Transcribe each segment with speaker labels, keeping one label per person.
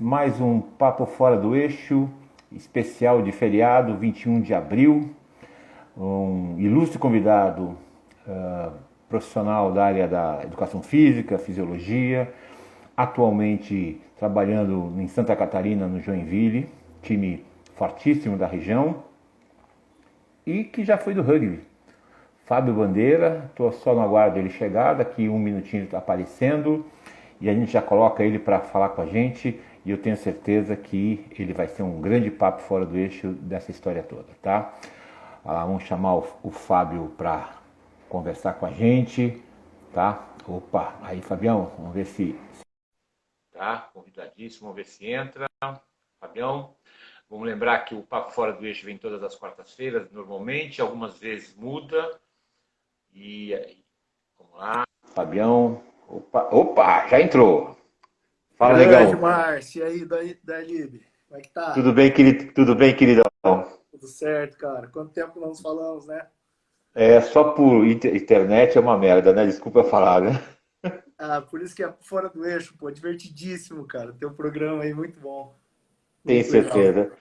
Speaker 1: Mais um Papo Fora do Eixo, especial de feriado, 21 de abril. Um ilustre convidado, profissional da área da educação física, fisiologia, atualmente trabalhando em Santa Catarina, no Joinville, time fortíssimo da região, e que já foi do rugby. Fábio Bandeira, estou só no aguardo dele chegar, daqui um minutinho está aparecendo e a gente já coloca ele para falar com a gente e eu tenho certeza que ele vai ser um grande papo fora do eixo dessa história toda, tá? Vamos chamar o Fábio para conversar com a gente, tá? Opa, aí Fabião, vamos ver se... Tá, convidadíssimo, vamos ver se entra. Fabião, vamos lembrar que o Papo Fora do Eixo vem todas as quartas-feiras, normalmente, algumas vezes muda. E aí, vamos lá. Fabião, opa, já entrou. Fala,
Speaker 2: Grande
Speaker 1: negão.
Speaker 2: Márcio, e aí, da Lib? Como é que tá?
Speaker 1: Tudo bem, querido? Tudo bem, queridão?
Speaker 2: Tudo certo, cara? Quanto tempo que não nos falamos, né?
Speaker 1: É, só por internet é uma merda, né? Desculpa falar, né?
Speaker 2: Ah, por isso que é fora do eixo, pô, divertidíssimo, cara. Teu programa aí, muito bom,
Speaker 1: Tenho
Speaker 2: muito legal.
Speaker 1: certeza.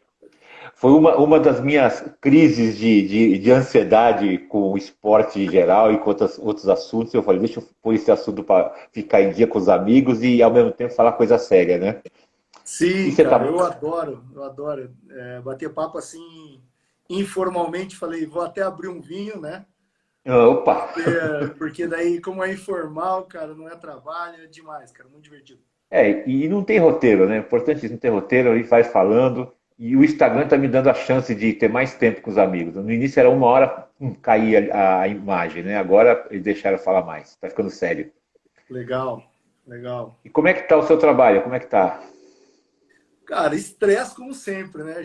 Speaker 1: Foi uma das minhas crises de ansiedade com o esporte em geral e com outros assuntos. Eu falei, deixa eu pôr esse assunto para ficar em dia com os amigos e ao mesmo tempo falar coisa séria, né? E
Speaker 2: Sim,
Speaker 1: você
Speaker 2: cara,
Speaker 1: tá.
Speaker 2: eu adoro bater papo assim, informalmente. Falei, vou até abrir um vinho, né?
Speaker 1: Opa!
Speaker 2: Porque daí, como é informal, cara, não é trabalho, é demais, cara, muito divertido.
Speaker 1: É, e não tem roteiro, né? O importante é não ter roteiro, aí vai falando. E o Instagram tá me dando a chance de ter mais tempo com os amigos. No início era uma hora, caía a imagem, né? Agora eles deixaram eu falar mais. Tá ficando sério.
Speaker 2: Legal, legal.
Speaker 1: E como é que tá o seu trabalho? Como é que tá?
Speaker 2: Cara, estresse como sempre, né?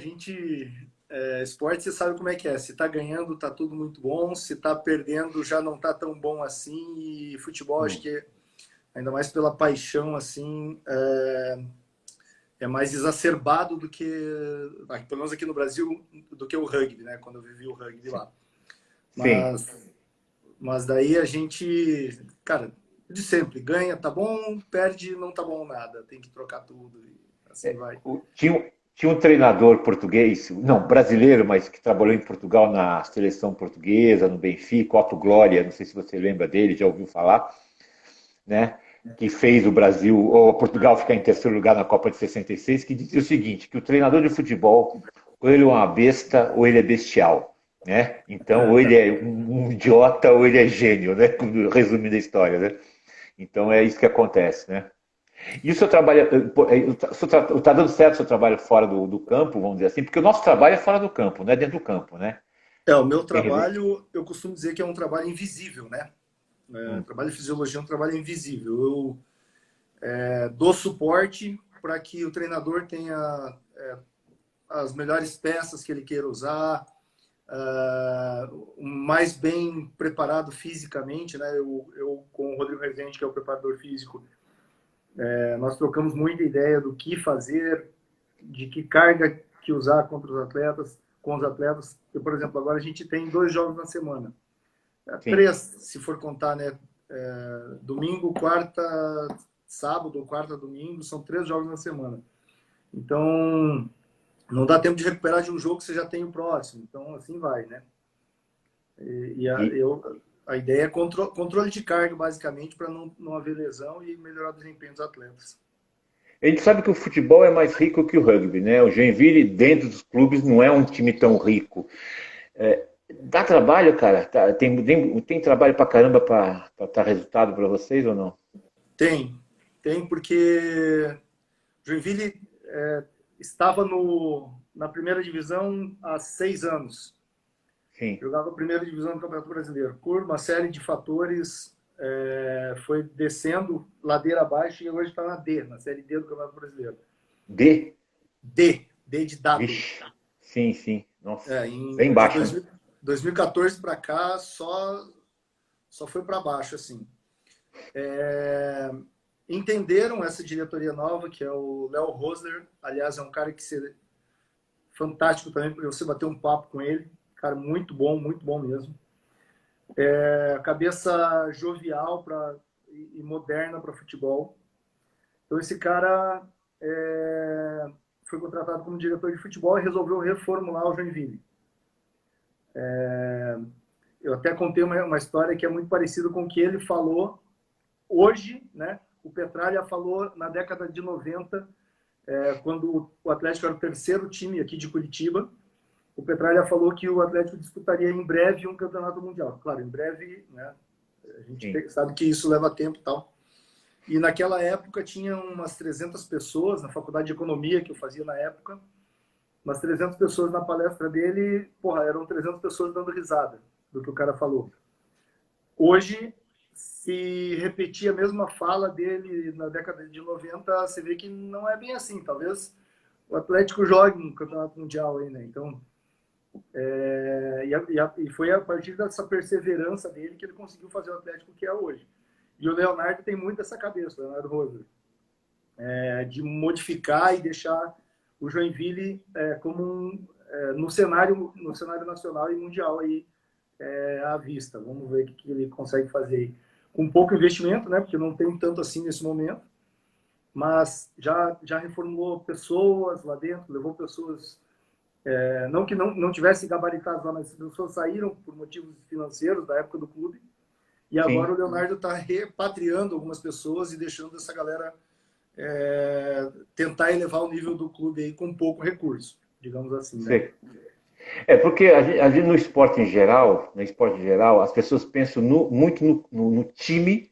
Speaker 2: Esporte, você sabe como é que é. Se tá ganhando, tá tudo muito bom. Se tá perdendo, já não tá tão bom assim. E futebol, acho
Speaker 1: Hum,
Speaker 2: que ainda mais pela paixão, assim, é mais exacerbado do que, pelo menos aqui no Brasil, do que o rugby, né? Quando eu vivi o rugby
Speaker 1: sim.
Speaker 2: lá.
Speaker 1: Sim.
Speaker 2: Mas, mas daí a gente, cara, de sempre, ganha, tá bom, perde, não tá bom nada. Tem que trocar tudo e assim vai.
Speaker 1: Tinha um treinador português, não, brasileiro, mas que trabalhou em Portugal na seleção portuguesa, no Benfica, Otto Glória, não sei se você lembra dele, já ouviu falar, né? Que fez o Brasil, ou Portugal ficar em terceiro lugar na Copa de 66, que dizia o seguinte, que o treinador de futebol, ou ele é uma besta, ou ele é bestial, né? Então, ou ele é um idiota, ou ele é gênio, né? Resumindo a história, né? Então, é isso que acontece, né? E o seu trabalho, está dando certo o seu trabalho fora do campo, vamos dizer assim, porque o nosso trabalho é fora do campo, não é dentro do campo, né?
Speaker 2: O meu
Speaker 1: Tem rede.
Speaker 2: trabalho, eu costumo dizer que é um trabalho invisível, né?
Speaker 1: Hum,
Speaker 2: Trabalho de fisiologia é um trabalho invisível. Eu dou suporte para que o treinador tenha as melhores peças que ele queira usar, mais bem preparado fisicamente, né? Eu com o Rodrigo Rezende, que é o preparador físico, nós trocamos muita ideia do que fazer, de que carga que usar contra os atletas, com os atletas. Eu, por exemplo, agora a gente tem 2 jogos na semana.
Speaker 1: sim.
Speaker 2: Três, se for contar, né? Domingo, quarta, sábado, quarta, domingo, são 3 jogos na semana. Então, não dá tempo de recuperar de um jogo que você já tem o próximo. Então, assim vai, né?
Speaker 1: E
Speaker 2: A ideia é controle de carga, basicamente, para não haver lesão e melhorar o desempenho dos atletas.
Speaker 1: a gente sabe que o futebol é mais rico que o rugby, né? O Joinville, dentro dos clubes, não é um time tão rico. Dá trabalho, cara? Tem trabalho pra caramba pra dar resultado pra vocês ou não?
Speaker 2: Tem, porque Joinville estava na primeira divisão há 6 anos.
Speaker 1: Sim.
Speaker 2: Jogava a primeira divisão do Campeonato Brasileiro. Por uma série de fatores, foi descendo ladeira abaixo e hoje está na D, na Série D do Campeonato Brasileiro.
Speaker 1: D?
Speaker 2: D de dado.
Speaker 1: Vixe. Sim, sim. Nossa. Bem
Speaker 2: De
Speaker 1: baixo, né?
Speaker 2: 2014 para cá, só foi para baixo, assim. Entenderam essa diretoria nova, que é o Léo Rosler. Aliás, é um cara que fantástico também, porque você bater um papo com ele. Cara, muito bom mesmo. Cabeça jovial e moderna para futebol. Então, esse cara foi contratado como diretor de futebol e resolveu reformular o Joinville. Eu até contei uma história que é muito parecida com o que ele falou hoje, né? O Petralha falou na década de 90, quando o Atlético era o terceiro time aqui de Curitiba. O Petralha falou que o Atlético disputaria em breve um campeonato mundial. Claro, em breve, né? A gente sabe que isso leva tempo e tal. E naquela época tinha umas 300 pessoas, na faculdade de economia que eu fazia na época, umas 300 pessoas na palestra dele, porra, eram 300 pessoas dando risada do que o cara falou. Hoje, se repetir a mesma fala dele na década de 90, você vê que não é bem assim. Talvez o Atlético jogue no campeonato mundial aí, né? Então, e foi a partir dessa perseverança dele que ele conseguiu fazer o Atlético que é hoje. E o Leonardo tem muito essa cabeça, o Leonardo Roser, de modificar e deixar o Joinville como no cenário nacional e mundial aí, à vista. Vamos ver o que ele consegue fazer aí. Com pouco investimento, né, porque não tem tanto assim nesse momento, mas já reformulou pessoas lá dentro, levou pessoas, não que não tivessem gabaritados lá, mas as pessoas saíram por motivos financeiros da época do clube. E agora o Leonardo está repatriando algumas pessoas e deixando essa galera tentar elevar o nível do clube aí com pouco recurso, digamos assim, né?
Speaker 1: Porque a gente, no esporte em geral, as pessoas pensam muito no time,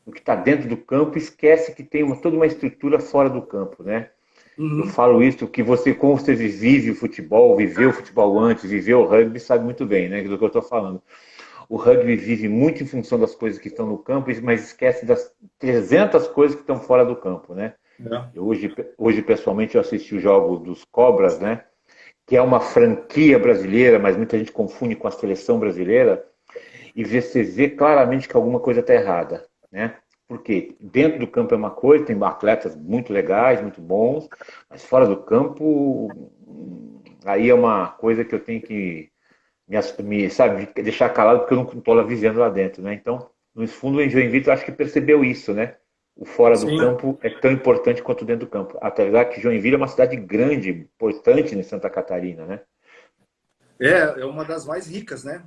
Speaker 1: no que está dentro do campo, e esquece que tem toda uma estrutura fora do campo, né? Eu falo isso, que como você vive o futebol, viveu o futebol antes, viveu o rugby, sabe muito bem, né, do que eu estou falando. O rugby vive muito em função das coisas que estão no campo, mas esquece das 300 coisas que estão fora do campo, né? Hoje, pessoalmente, eu assisti o jogo dos Cobras, né? Que é uma franquia brasileira, mas muita gente confunde com a seleção brasileira, e você vê claramente que alguma coisa está errada, né? Porque dentro do campo é uma coisa, tem atletas muito legais, muito bons, mas fora do campo, aí é uma coisa que eu tenho que sabe, deixar calado, porque eu não estou lá vivendo lá dentro, né? Então, no fundo, o Joinville, eu acho que percebeu isso, né? O fora do campo é tão importante quanto dentro do campo. Apesar que Joinville é uma cidade grande, importante em Santa Catarina, né?
Speaker 2: É uma das mais ricas, né?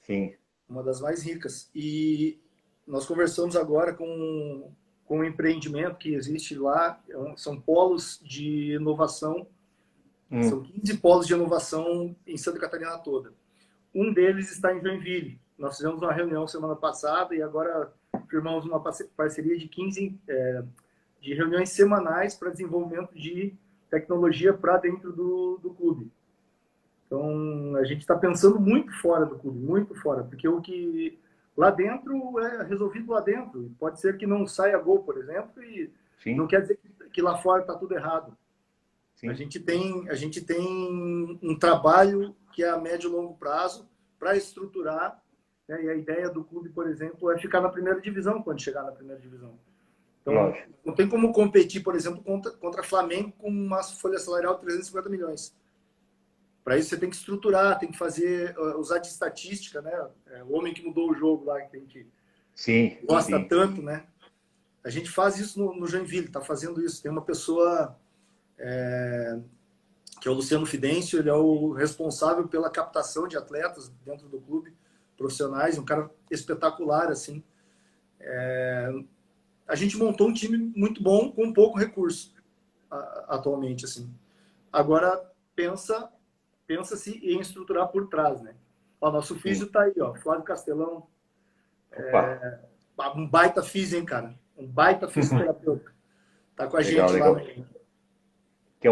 Speaker 1: Sim.
Speaker 2: Uma das mais ricas. E nós conversamos agora com um empreendimento que existe lá, são polos de inovação, são 15 polos de inovação em Santa Catarina toda. Um deles está em Joinville. Nós fizemos uma reunião semana passada e agora firmamos uma parceria de 15 de reuniões semanais para desenvolvimento de tecnologia para dentro do clube. Então, a gente está pensando muito fora do clube, muito fora, porque o que lá dentro é resolvido lá dentro. Pode ser que não saia gol, por exemplo, e não quer dizer que lá fora está tudo errado. A gente tem um trabalho que é a médio e longo prazo para estruturar, né? E a ideia do clube, por exemplo, é ficar na primeira divisão quando chegar na primeira divisão. Então, não tem como competir, por exemplo, contra Flamengo com uma folha salarial de 350 milhões. Para isso você tem que estruturar, tem que usar de estatística, né? O homem que mudou o jogo lá, que a gente gosta tanto, né? A gente faz isso no Joinville, está fazendo isso. Tem uma pessoa que é o Luciano Fidêncio, ele é o responsável pela captação de atletas dentro do clube, profissionais, um cara espetacular, assim. A gente montou um time muito bom com pouco recurso atualmente, assim. Agora, pensa-se em estruturar por trás, né? O nosso físio está aí, ó, Flávio Castelão. Um baita físio, hein, cara? Um baita fisioterapeuta. Tá com a gente lá.
Speaker 1: Que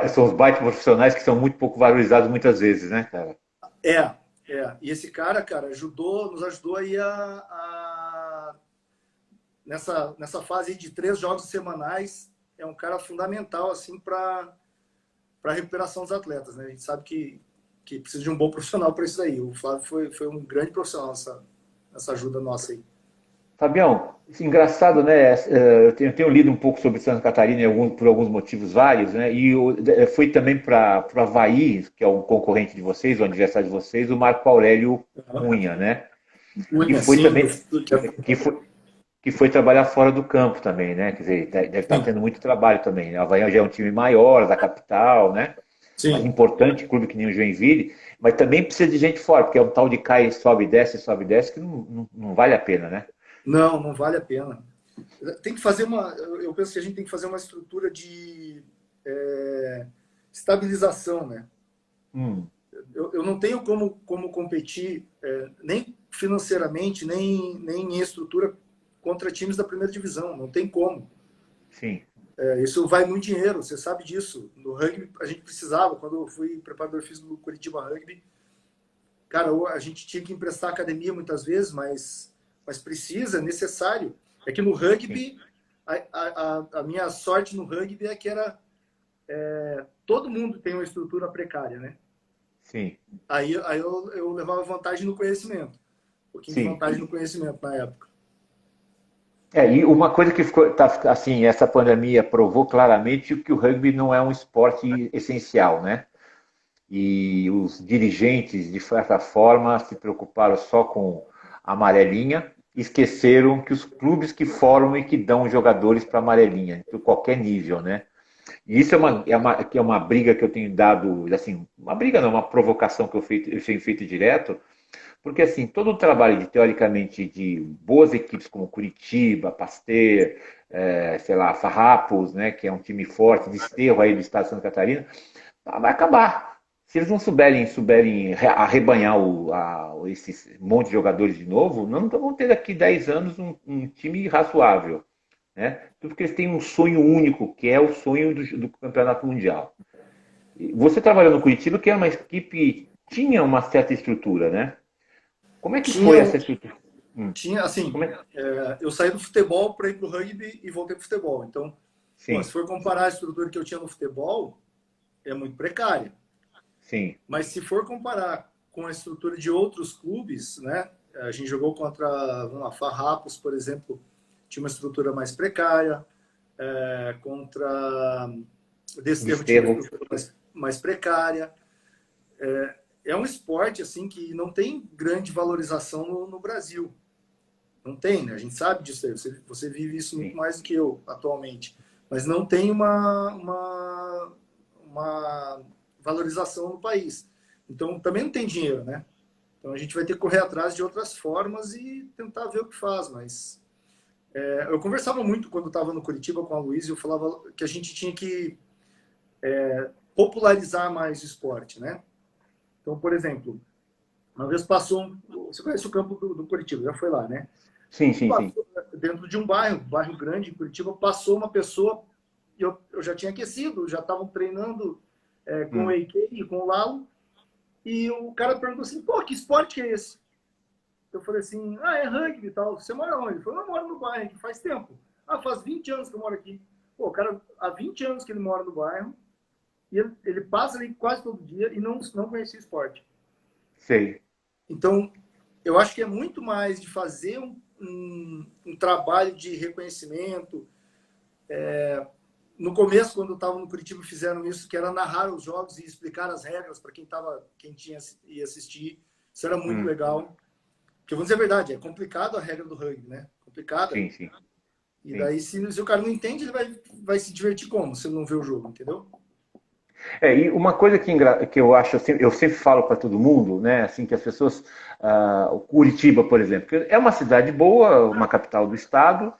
Speaker 1: são os baitas profissionais que são muito pouco valorizados muitas vezes, né, cara?
Speaker 2: E esse cara, nos ajudou aí nessa fase de 3 jogos semanais. É um cara fundamental, assim, para a recuperação dos atletas, né? A gente sabe que precisa de um bom profissional para isso aí. O Flávio foi um grande profissional nessa ajuda nossa aí.
Speaker 1: Fabião, engraçado, né? Eu tenho lido um pouco sobre Santa Catarina por alguns motivos vários, né? E fui também para o Avaí, que é um concorrente de vocês, o adversário de vocês, o Marco Aurélio Cunha, né?
Speaker 2: Cunha,
Speaker 1: que foi
Speaker 2: sim,
Speaker 1: também que foi trabalhar fora do campo também, né? Quer dizer, deve estar
Speaker 2: Sim,
Speaker 1: tendo muito trabalho também, né? O Havaiano já é um time maior, da capital, né? Mais
Speaker 2: sim.
Speaker 1: importante, clube que nem o Joinville, mas também precisa de gente fora, porque é um tal de cai, sobe e desce, que não vale a pena, né?
Speaker 2: Não, não vale a pena. Tem que fazer uma. Eu penso que a gente tem que fazer uma estrutura de estabilização, né?
Speaker 1: Hum,
Speaker 2: Eu não tenho como competir nem financeiramente, nem em estrutura contra times da primeira divisão. Não tem como.
Speaker 1: sim,
Speaker 2: Isso vai muito dinheiro, você sabe disso. No rugby, a gente precisava. Quando eu fui preparador físico do Curitiba Rugby, cara, a gente tinha que emprestar academia muitas vezes, mas precisa, é necessário. É que no
Speaker 1: sim,
Speaker 2: rugby, a minha sorte no rugby é que todo mundo tem uma estrutura precária, né?
Speaker 1: sim,
Speaker 2: Aí eu levava vantagem no conhecimento. Um pouquinho de
Speaker 1: sim.
Speaker 2: vantagem no conhecimento na época.
Speaker 1: E uma coisa que ficou, assim, essa pandemia provou claramente que o rugby não é um esporte essencial, né? E os dirigentes, de certa forma, se preocuparam só com a amarelinha, esqueceram que os clubes que formam e que dão jogadores para a amarelinha, de qualquer nível, né? E isso que é uma briga que eu tenho dado, assim, uma briga não, uma provocação que eu tenho feito direto, porque assim, todo o trabalho teoricamente de boas equipes como Curitiba, Pasteur, sei lá, Farrapos, né, que é um time forte, Desterro aí do estado de Santa Catarina, vai acabar. Se eles não souberem arrebanhar esse monte de jogadores de novo, não vão ter daqui 10 anos um time razoável. Né? Tudo porque eles têm um sonho único, que é o sonho do campeonato mundial. E você trabalhou no Curitiba, que era uma equipe tinha uma certa estrutura, né? Como é que
Speaker 2: Tinha,
Speaker 1: foi essa estrutura? Hum.
Speaker 2: tinha assim,
Speaker 1: Como é?
Speaker 2: eu saí do futebol para ir para o rugby e voltei para o futebol. Então, pô, se
Speaker 1: Sim,
Speaker 2: for comparar a estrutura que eu tinha no futebol, é muito precária.
Speaker 1: sim,
Speaker 2: Mas se for comparar com a estrutura de outros clubes, né? A gente jogou contra, vamos lá, Farrapos, por exemplo, tinha uma estrutura mais precária. Contra Desterro tinha uma
Speaker 1: Desterro.
Speaker 2: estrutura mais precária. É um esporte assim que não tem grande valorização no Brasil. Não tem, né? A gente sabe disso aí. Você vive isso muito
Speaker 1: Sim.
Speaker 2: mais do que eu atualmente. Mas não tem uma valorização no país. Então, também não tem dinheiro, né? Então, a gente vai ter que correr atrás de outras formas e tentar ver o que faz. Mas eu conversava muito quando estava no Curitiba com a Luísa, eu falava que a gente tinha que popularizar mais o esporte, né? Então, por exemplo, uma vez passou, você conhece o campo do Curitiba, já foi lá, né?
Speaker 1: Sim, sim, sim.
Speaker 2: Passou dentro de um bairro grande em Curitiba, passou uma pessoa, eu já tinha aquecido, já estavam treinando com o
Speaker 1: Hum.
Speaker 2: EK e com o Lalo, e o cara perguntou assim, pô, que esporte que é esse? Eu falei assim, é rugby e tal. Você mora onde? Ele falou, eu moro no bairro aqui, faz tempo. Faz 20 anos que eu moro aqui. Pô, o cara, há 20 anos que ele mora no bairro, e ele passa ali quase todo dia e não conhecia o esporte.
Speaker 1: Sei.
Speaker 2: Então, eu acho que é muito mais de fazer um trabalho de reconhecimento. No começo, quando eu estava no Curitiba, fizeram isso, que era narrar os jogos e explicar as regras para quem ia assistir. Isso era muito
Speaker 1: Hum.
Speaker 2: legal. Porque, vamos dizer a verdade, é complicado a regra do rugby, né? Complicada.
Speaker 1: Sim, sim,
Speaker 2: E
Speaker 1: sim.
Speaker 2: daí, se o cara não entende, ele vai se divertir como? Se ele não vê o jogo, entendeu?
Speaker 1: E uma coisa que eu acho, eu sempre falo para todo mundo, né, assim, que as pessoas, o Curitiba, por exemplo, que é uma cidade boa, uma capital do estado,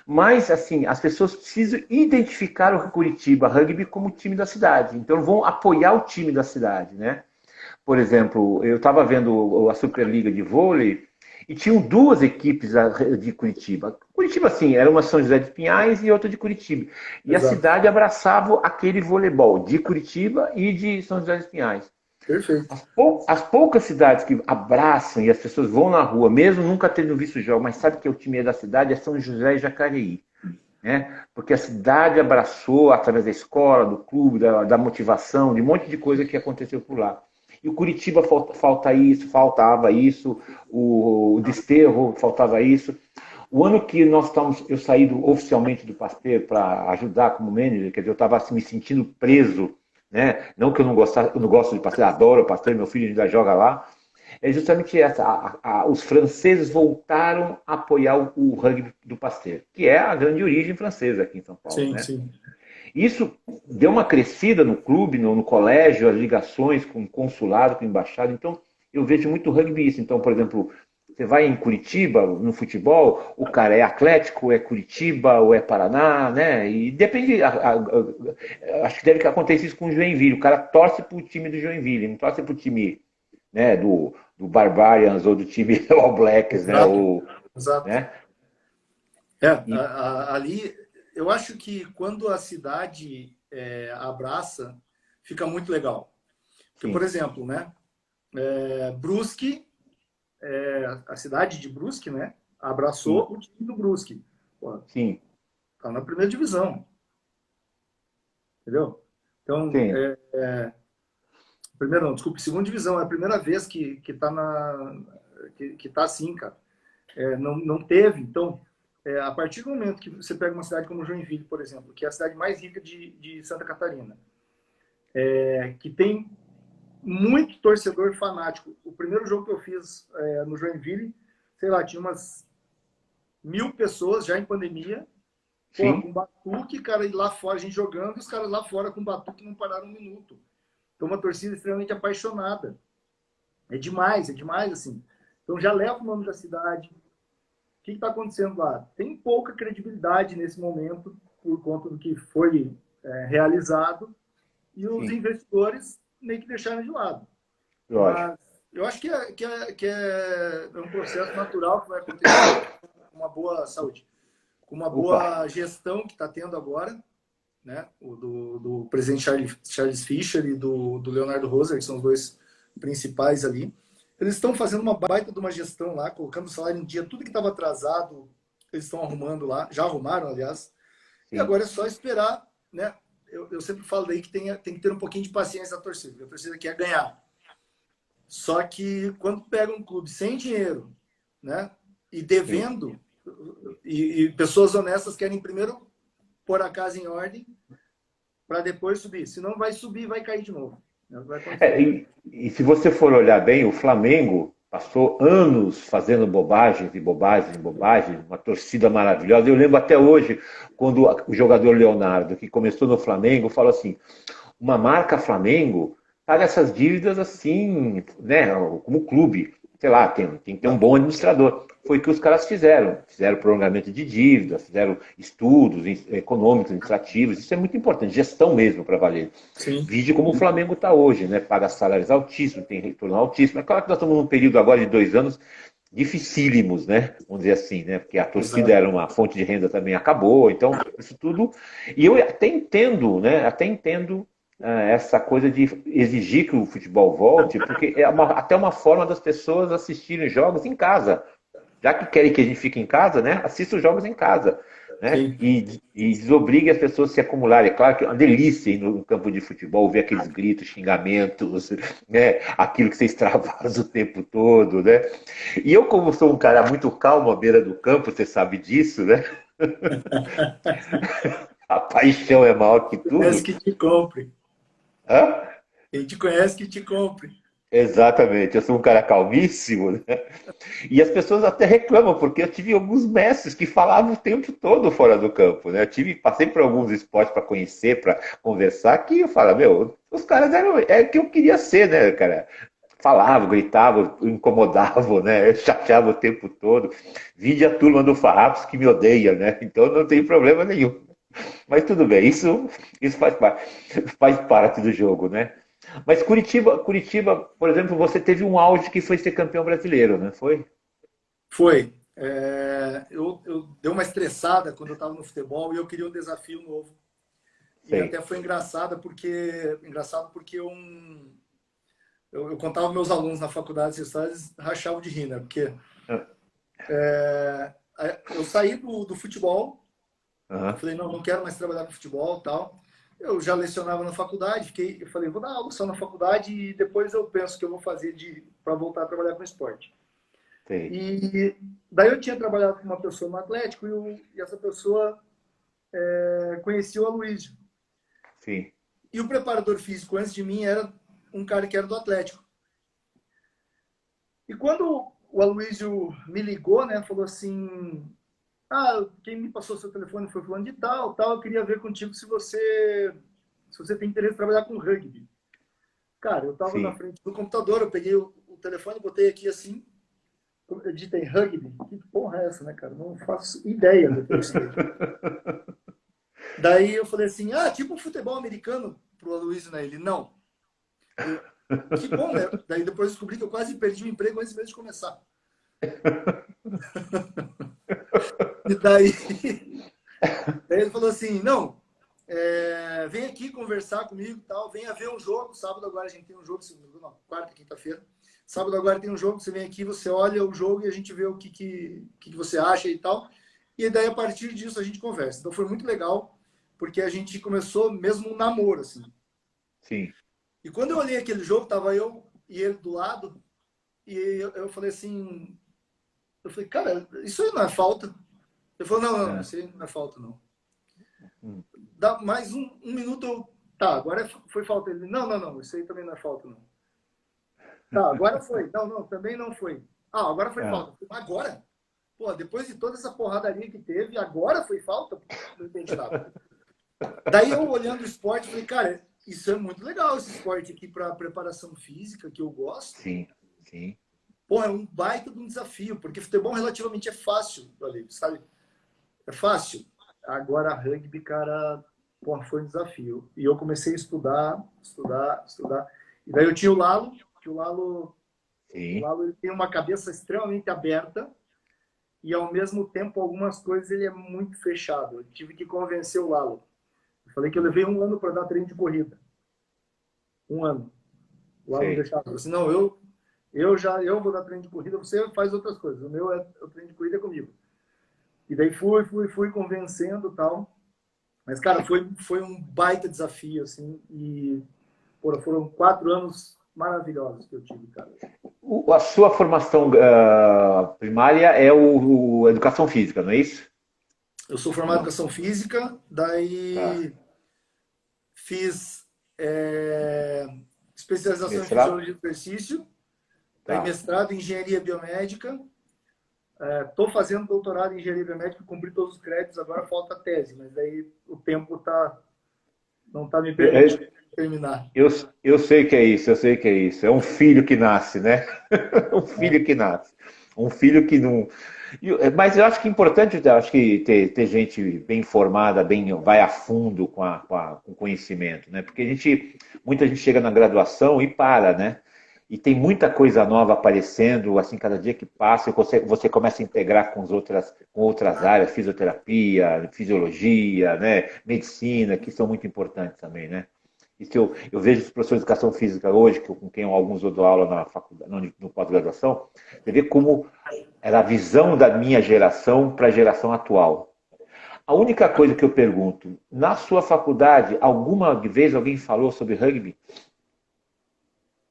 Speaker 1: mas, assim, as pessoas precisam identificar o Curitiba Rugby como time da cidade, então vão apoiar o time da cidade, né? Por exemplo, eu estava vendo a Superliga de vôlei e tinham duas equipes de Curitiba. Curitiba, assim, era uma São José de Pinhais e outra de Curitiba. E a
Speaker 2: Exato.
Speaker 1: cidade abraçava aquele voleibol de Curitiba e de São José de Pinhais.
Speaker 2: Perfeito.
Speaker 1: As poucas cidades que abraçam e as pessoas vão na rua, mesmo nunca tendo visto o jogo, mas sabe que é o time da cidade, é São José e Jacareí. Né? Porque a cidade abraçou, através da escola, do clube, da motivação, de um monte de coisa que aconteceu por lá. E o Curitiba faltava isso, o Desterro faltava isso. O ano que eu saí oficialmente do Pasteur para ajudar como manager, quer dizer, eu estava assim, me sentindo preso, né? Não que eu não gosto de Pasteur, adoro o Pasteur, meu filho ainda joga lá. É justamente essa. Os franceses voltaram a apoiar o rugby do Pasteur, que é a grande origem francesa aqui em São Paulo,
Speaker 2: Sim,
Speaker 1: né?
Speaker 2: sim.
Speaker 1: Isso deu uma crescida no clube, no colégio, as ligações com o consulado, com a embaixada. Então, eu vejo muito rugby isso. Então, por exemplo, você vai em Curitiba, no futebol, o cara é Atlético, é Curitiba, ou é Paraná, né? E depende. Acho que deve acontecer isso com o Joinville. O cara torce pro time do Joinville, não torce pro time, né, do Barbarians ou do time All Blacks, né?
Speaker 2: Exato,
Speaker 1: Ou,
Speaker 2: exato.
Speaker 1: né?
Speaker 2: É,
Speaker 1: E,
Speaker 2: ali, eu acho que quando a cidade abraça, fica muito legal. Porque, por
Speaker 1: sim,
Speaker 2: exemplo, né, Brusque, a cidade de Brusque, né,
Speaker 1: sim,
Speaker 2: abraçou o time do Brusque. Pô,
Speaker 1: sim,
Speaker 2: tá na primeira divisão, entendeu? Então,
Speaker 1: sim,
Speaker 2: primeiro não, desculpe, segunda divisão, é a primeira vez que tá que tá assim, cara. Não teve, então, a partir do momento que você pega uma cidade como Joinville, por exemplo, que é a cidade mais rica de Santa Catarina, que tem muito torcedor fanático. O primeiro jogo que eu fiz no Joinville, sei lá, tinha umas 1.000 pessoas já em pandemia, pô,
Speaker 1: sim.
Speaker 2: com batuque, cara, e lá fora, a gente jogando, e os caras lá fora com batuque não pararam um minuto. Então, uma torcida extremamente apaixonada. É demais, assim. Então, já leva o nome da cidade. O que está acontecendo lá? Tem pouca credibilidade nesse momento, por conta do que foi realizado, e os
Speaker 1: Sim,
Speaker 2: investidores meio que deixaram de lado.
Speaker 1: lógico.
Speaker 2: Mas eu acho que é um processo natural que vai acontecer com uma boa saúde, com uma
Speaker 1: Opa,
Speaker 2: boa gestão que está tendo agora, né? O do presidente Charles Fischer e do Leonardo Roser, que são os dois principais ali. Eles estão fazendo uma baita de uma gestão lá, colocando o salário em dia, tudo que estava atrasado, eles estão arrumando lá, já arrumaram, aliás, e
Speaker 1: sim,
Speaker 2: agora é só esperar, né? Eu sempre falo daí que tem que ter um pouquinho de paciência da torcida, porque a torcida quer ganhar. Só que quando pega um clube sem dinheiro, né? E
Speaker 1: sim.
Speaker 2: devendo, e pessoas honestas querem primeiro pôr a casa em ordem para depois subir. Se não vai subir, vai cair de novo. Vai acontecer.
Speaker 1: E se você for olhar bem, o Flamengo passou anos fazendo bobagens e bobagens e bobagens, uma torcida maravilhosa. Eu lembro até hoje, quando o jogador Leonardo, que começou no Flamengo, falou assim: uma marca Flamengo paga essas dívidas assim, né, como clube. Sei lá, tem que ter um bom administrador. Foi o que os caras fizeram. Fizeram prolongamento de dívidas, fizeram estudos econômicos, administrativos. Isso é muito importante, gestão mesmo para valer.
Speaker 2: Sim,
Speaker 1: Vide como o Flamengo está hoje, né? Paga salários altíssimos, tem retorno altíssimo. É claro que nós estamos num período agora de 2 anos dificílimos, né? Vamos dizer assim, né? Porque a torcida
Speaker 2: exato.
Speaker 1: era uma fonte de renda também acabou, então isso tudo. E eu até entendo, né? Até entendo essa coisa de exigir que o futebol volte, porque é até uma forma das pessoas assistirem jogos em casa. Já que querem que a gente fique em casa, né? Assista os jogos em casa. Né?
Speaker 2: Sim,
Speaker 1: E desobrigue as pessoas a se acumularem. É claro que é uma delícia ir no campo de futebol, ver aqueles gritos, xingamentos, né? Aquilo que você extravasa o tempo todo. Né? E eu, como sou um cara muito calmo à beira do campo, você sabe disso, né? A paixão é maior que
Speaker 2: conhece
Speaker 1: tudo.
Speaker 2: que te compre.
Speaker 1: Hã?
Speaker 2: Quem te conhece que te compre.
Speaker 1: Exatamente, eu sou um cara calmíssimo, né? E as pessoas até reclamam, porque eu tive alguns mestres que falavam o tempo todo fora do campo, né? Passei por alguns esportes para conhecer, para conversar, que eu falo, meu, os caras é o que eu queria ser, né, cara? Falavam, gritavam, incomodavam, né? Chateavam o tempo todo. Vide a turma do Farrapos que me odeia, né? Então não tem problema nenhum. Mas tudo bem, isso faz parte do jogo, né? Mas Curitiba, por exemplo, você teve um auge que foi ser campeão brasileiro, né? Foi?
Speaker 2: Foi. Eu dei uma estressada quando eu estava no futebol e eu queria um desafio novo. E
Speaker 1: Sei.
Speaker 2: até foi engraçado porque eu contava com meus alunos na faculdade, eles rachavam de rir, né? Porque eu saí do futebol, eu
Speaker 1: Uhum.
Speaker 2: falei, não, não quero mais trabalhar com futebol, tal. Eu já lecionava na faculdade, eu falei, vou dar aula só na faculdade e depois eu penso que eu vou fazer para voltar a trabalhar com esporte.
Speaker 1: Sei.
Speaker 2: E daí eu tinha trabalhado com uma pessoa no Atlético e essa pessoa conhecia o Aloysio.
Speaker 1: Sim.
Speaker 2: E o preparador físico antes de mim era um cara que era do Atlético. E quando o Aloysio me ligou, né, falou assim, quem me passou seu telefone foi fulano de tal, tal, eu queria ver contigo se você tem interesse em trabalhar com rugby. Cara, eu tava na
Speaker 1: Sim.
Speaker 2: frente do computador, eu peguei o telefone, botei aqui assim, eu digitei rugby. Que porra é essa, né, cara? Não faço ideia do que é isso daí. Daí eu falei assim, tipo um futebol americano pro Aloysio, né? Ele, não. Eu, que bom, né? Daí depois eu descobri que eu quase perdi o emprego antes mesmo de começar. E daí ele falou assim, não, vem aqui conversar comigo e tal, venha ver um jogo, sábado agora a gente tem um jogo, não, quarta, quinta-feira, sábado agora tem um jogo, você vem aqui, você olha o jogo e a gente vê o que você acha e tal, e daí a partir disso a gente conversa. Então foi muito legal, porque a gente começou mesmo um namoro, assim.
Speaker 1: Sim.
Speaker 2: E quando eu olhei aquele jogo, tava eu e ele do lado, e eu falei assim, cara, isso aí não é falta. Ele falou, não, isso aí não é falta, não. Dá mais um minuto, tá, agora foi falta. Ele, não, isso aí também não é falta, não. Tá, agora foi. Não, também não foi. Agora foi falta. Agora? Pô, depois de toda essa porradaria que teve, agora foi falta? Não entendi nada. Daí eu olhando o esporte, falei, cara, isso é muito legal, esse esporte aqui para preparação física, que eu gosto.
Speaker 1: Sim, sim.
Speaker 2: Pô, é um baita de um desafio, porque futebol relativamente é fácil, sabe? É fácil. Agora, rugby, cara, pô, foi um desafio. E eu comecei a estudar. E daí eu tinha o Lalo, que
Speaker 1: Sim.
Speaker 2: Ele tem uma cabeça extremamente aberta e, ao mesmo tempo, algumas coisas ele é muito fechado. Eu tive que convencer o Lalo. Eu falei que eu levei 1 ano para dar treino de corrida. 1 ano. O Lalo não
Speaker 1: Sei.
Speaker 2: deixava. Eu disse, não, eu vou dar treino de corrida, você faz outras coisas. O treino de corrida é comigo. E daí fui convencendo e tal. Mas, cara, foi um baita desafio, assim. E foram 4 anos maravilhosos que eu tive, cara.
Speaker 1: A sua formação primária é educação física, não é isso?
Speaker 2: Eu sou
Speaker 1: Ou
Speaker 2: formado em
Speaker 1: não?
Speaker 2: educação física,
Speaker 1: Tá.
Speaker 2: daí fiz especialização em
Speaker 1: Mestrado?
Speaker 2: fisiologia do exercício, daí
Speaker 1: Tá.
Speaker 2: mestrado em engenharia biomédica. Estou fazendo doutorado em engenharia biomédica, cumpri todos os créditos, agora falta a tese, mas daí o tempo não está me permitindo terminar.
Speaker 1: Eu, eu sei que é isso, eu sei que é isso. É um filho que nasce, né? Um filho que nasce. Um filho que não. Mas eu acho que é importante, eu acho que ter gente bem informada, bem, vai a fundo com conhecimento, né? Porque muita gente chega na graduação e para, né? E tem muita coisa nova aparecendo, assim, cada dia que passa, você começa a integrar com outras áreas, fisioterapia, fisiologia, né? Medicina, que são muito importantes também, né? Isso eu vejo os professores de educação física hoje, com quem alguns eu dou aula na faculdade, no pós-graduação, você vê como era a visão da minha geração para a geração atual. A única coisa que eu pergunto, na sua faculdade, alguma vez alguém falou sobre rugby?